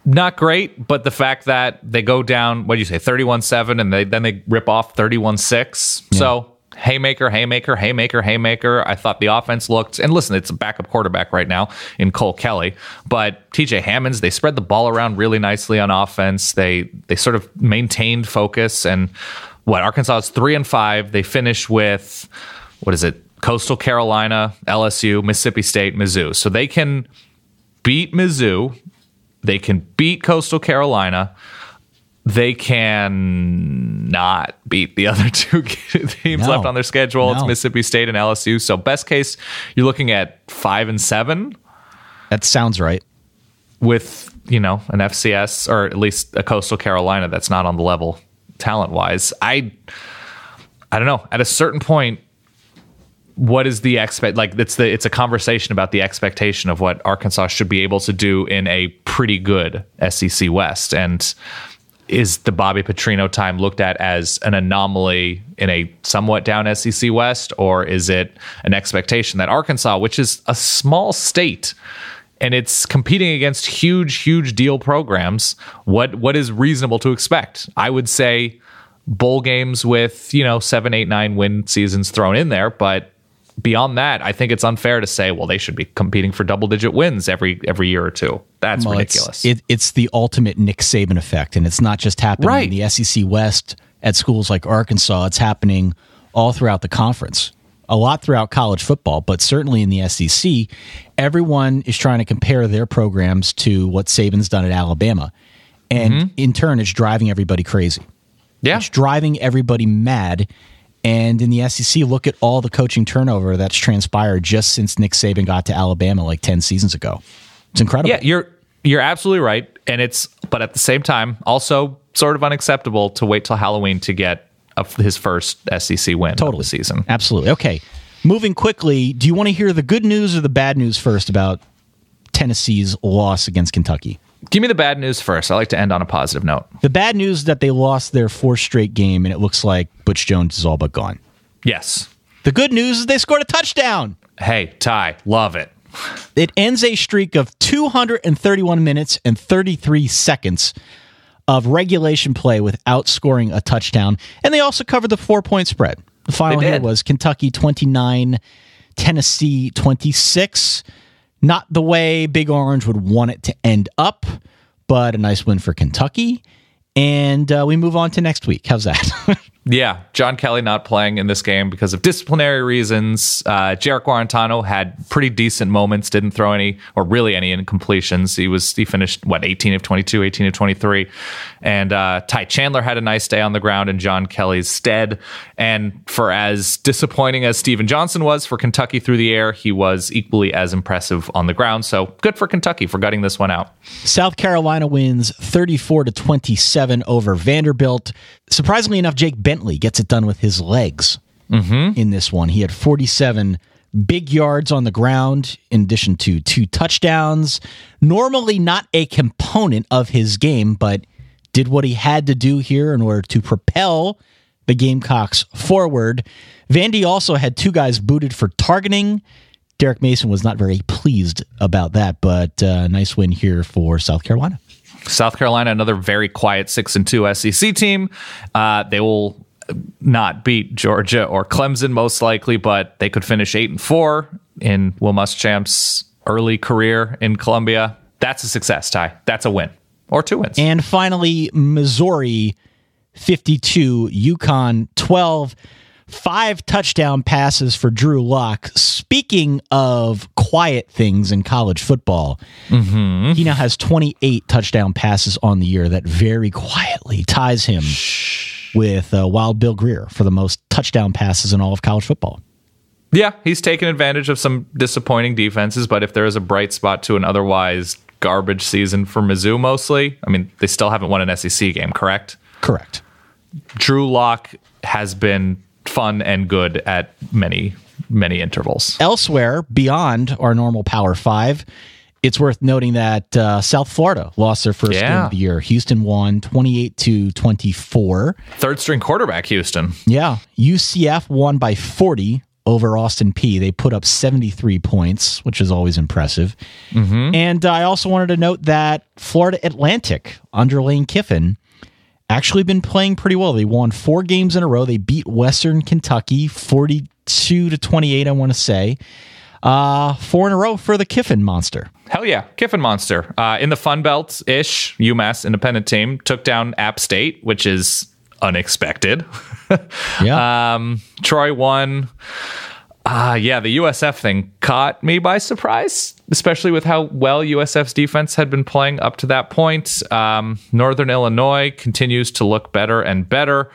S6: Not great, but the fact that they go down, what do you say, 31-7, and then they rip off 31-6. Yeah. So haymaker. I thought the offense looked, and listen, it's a backup quarterback right now in Cole Kelly, but TJ Hammonds, they spread the ball around really nicely on offense. They sort of maintained focus, and Arkansas is 3-5. They finish with, Coastal Carolina, LSU, Mississippi State, Mizzou. So they can beat Mizzou. They can beat Coastal Carolina. They can not beat the other two teams left on their schedule. It's Mississippi State and LSU. So best case, you're looking at 5-7.
S5: That sounds right.
S6: With, an FCS or at least a Coastal Carolina that's not on the level talent-wise. I don't know. At a certain point, what is the it's a conversation about the expectation of what Arkansas should be able to do in a pretty good SEC West. And is the Bobby Petrino time looked at as an anomaly in a somewhat down SEC West, or is it an expectation that Arkansas, which is a small state and it's competing against huge deal programs, what is reasonable to expect? I would say bowl games with 7, 8, 9 win seasons thrown in there, but beyond that, I think it's unfair to say, well, they should be competing for double-digit wins every year or two. That's ridiculous.
S5: It's the ultimate Nick Saban effect, and it's not just happening in the SEC West at schools like Arkansas. It's happening all throughout the conference, a lot throughout college football, but certainly in the SEC, everyone is trying to compare their programs to what Saban's done at Alabama, and in turn, it's driving everybody crazy.
S6: Yeah,
S5: it's driving everybody mad. And in the SEC, look at all the coaching turnover that's transpired just since Nick Saban got to Alabama like 10 seasons ago. It's incredible.
S6: Yeah, you're absolutely right. But at the same time, also sort of unacceptable to wait till Halloween to get his first SEC win of the season.
S5: Absolutely. Okay. Moving quickly, do you want to hear the good news or the bad news first about Tennessee's loss against Kentucky?
S6: Give me the bad news first. I like to end on a positive note.
S5: The bad news is that they lost their fourth straight game, and it looks like Butch Jones is all but gone.
S6: Yes.
S5: The good news is they scored a touchdown.
S6: Hey, Ty, love it.
S5: It ends a streak of 231 minutes and 33 seconds of regulation play without scoring a touchdown, and they also covered the 4-point spread. The final here was Kentucky 29, Tennessee 26. Not the way Big Orange would want it to end up, but a nice win for Kentucky. And we move on to next week. How's that?
S6: Yeah, John Kelly not playing in this game because of disciplinary reasons. Jarek Guarantano had pretty decent moments, didn't throw any or really any incompletions. He finished 18 of 22, 18 of 23. And Ty Chandler had a nice day on the ground in John Kelly's stead. And for as disappointing as Steven Johnson was for Kentucky through the air, he was equally as impressive on the ground. So good for Kentucky for gutting this one out.
S5: South Carolina wins 34-27 over Vanderbilt. Surprisingly enough, Jake Bentley gets it done with his legs in this one. He had 47 big yards on the ground in addition to 2 touchdowns. Normally not a component of his game, but did what he had to do here in order to propel the Gamecocks forward. Vandy also had 2 guys booted for targeting. Derek Mason was not very pleased about that, but nice win here for South Carolina.
S6: South Carolina, another very quiet 6-2 SEC team. They will not beat Georgia or Clemson most likely, but they could finish 8-4 in Will Muschamp's early career in Columbia. That's a success, Ty. That's a win or 2 wins.
S5: And finally, Missouri 52, UConn 12. 5 touchdown passes for Drew Lock. Speaking of quiet things in college football, he now has 28 touchdown passes on the year. That very quietly ties him with Wild Bill Greer for the most touchdown passes in all of college football.
S6: Yeah, he's taken advantage of some disappointing defenses, but if there is a bright spot to an otherwise garbage season for Mizzou mostly, I mean, they still haven't won an SEC game, correct?
S5: Correct.
S6: Drew Lock has been fun and good at many intervals.
S5: Elsewhere, beyond our normal Power 5, It's worth noting that South Florida lost their first game of the year. Houston won 28-24.
S6: Third string quarterback, Houston.
S5: Yeah. UCF won by 40 over Austin Peay. They put up 73 points, which is always impressive.
S6: Mm-hmm.
S5: And I also wanted to note that Florida Atlantic under Lane Kiffin actually been playing pretty well. They won 4 games in a row. They beat Western Kentucky 42-28, I want to say. 4 in a row for the Kiffin Monster.
S6: Hell yeah, Kiffin Monster. In the Fun Belt-ish, UMass independent team took down App State, which is unexpected. Troy won. The USF thing caught me by surprise, especially with how well USF's defense had been playing up to that point. Northern Illinois continues to look better and better.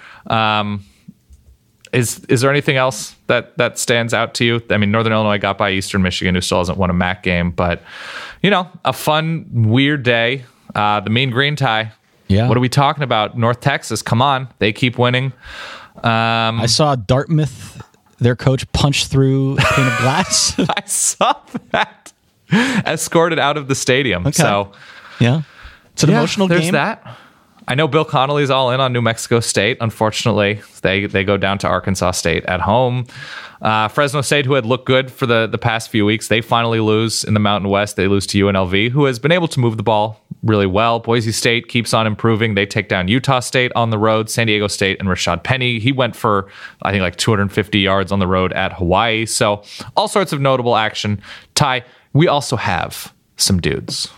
S6: Is there anything else that stands out to you? I mean, Northern Illinois got by Eastern Michigan, who still hasn't won a MAC game, but a fun, weird day. The Mean Green tie.
S5: Yeah.
S6: What are we talking about? North Texas, come on. They keep winning.
S5: I saw Dartmouth, their coach, punch through a pane of glass.
S6: I saw that. Escorted out of the stadium.
S5: Okay.
S6: So,
S5: it's an emotional
S6: there's
S5: game.
S6: That. I know Bill Connolly's all in on New Mexico State. Unfortunately, they go down to Arkansas State at home. Fresno State, who had looked good for the past few weeks, they finally lose in the Mountain West. They lose to UNLV, who has been able to move the ball really well. Boise State keeps on improving. They take down Utah State on the road. San Diego State and Rashad Penny, he went for, I think, like 250 yards on the road at Hawaii. So all sorts of notable action. Ty, we also have some dudes.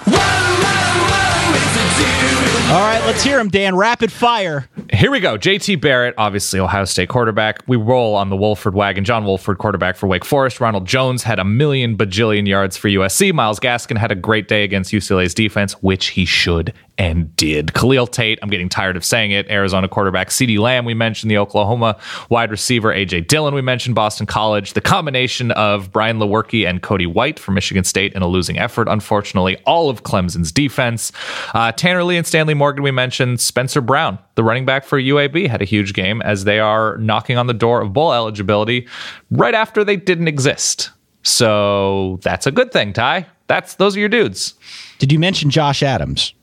S5: All right, let's hear him, Dan. Rapid fire.
S6: Here we go. JT Barrett, obviously Ohio State quarterback. We roll on the Wolford wagon. John Wolford, quarterback for Wake Forest. Ronald Jones had 1,000,000 bajillion yards for USC. Miles Gaskin had a great day against UCLA's defense, which he should and did. Khalil Tate, I'm getting tired of saying it, Arizona quarterback. CeeDee Lamb, we mentioned. The Oklahoma wide receiver. A.J. Dillon, we mentioned. Boston College. The combination of Brian Lewerke and Cody White from Michigan State in a losing effort, unfortunately. All of Clemson's defense. Tanner Lee and Stanley Morgan, we mentioned. Spencer Brown, the running back for UAB, had a huge game as they are knocking on the door of bowl eligibility right after they didn't exist. So that's a good thing, Ty. Those are your dudes.
S5: Did you mention Josh Adams?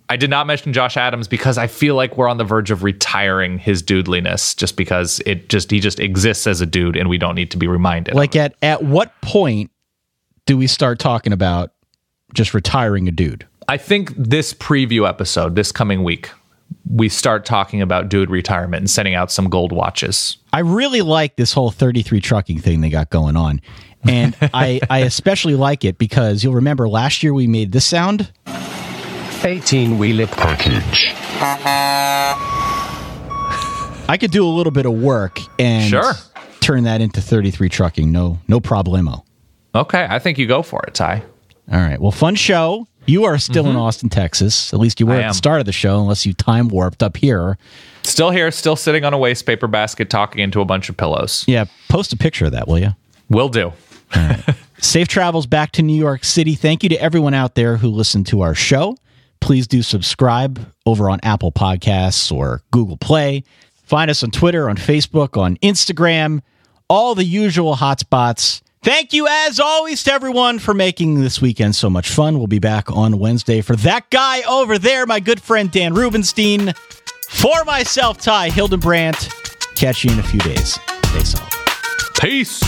S6: I did not mention Josh Adams because I feel like we're on the verge of retiring his dudeliness just because he just exists as a dude and we don't need to be reminded.
S5: Like at what point do we start talking about just retiring a dude?
S6: I think this preview episode, this coming week, we start talking about dude retirement and sending out some gold watches.
S5: I really like this whole 33 trucking thing they got going on. And I especially like it because you'll remember last year we made this sound.
S1: 18-wheeler package.
S5: I could do a little bit of work and turn that into 33 trucking. No problemo.
S6: Okay, I think you go for it, Ty.
S5: All right. Well, fun show. You are still in Austin, Texas. At least you were at the start of the show, unless you time warped up here.
S6: Still here, still sitting on a waste paper basket talking into a bunch of pillows.
S5: Yeah, post a picture of that, will you?
S6: Will do.
S5: All right. Safe travels back to New York City. Thank you to everyone out there who listened to our show. Please do subscribe over on Apple Podcasts or Google Play. Find us on Twitter, on Facebook, on Instagram, all the usual hotspots. Thank you, as always, to everyone for making this weekend so much fun. We'll be back on Wednesday. For that guy over there, my good friend Dan Rubenstein. For myself, Ty Hildenbrandt. Catch you in a few days. Stay solid.
S6: Peace.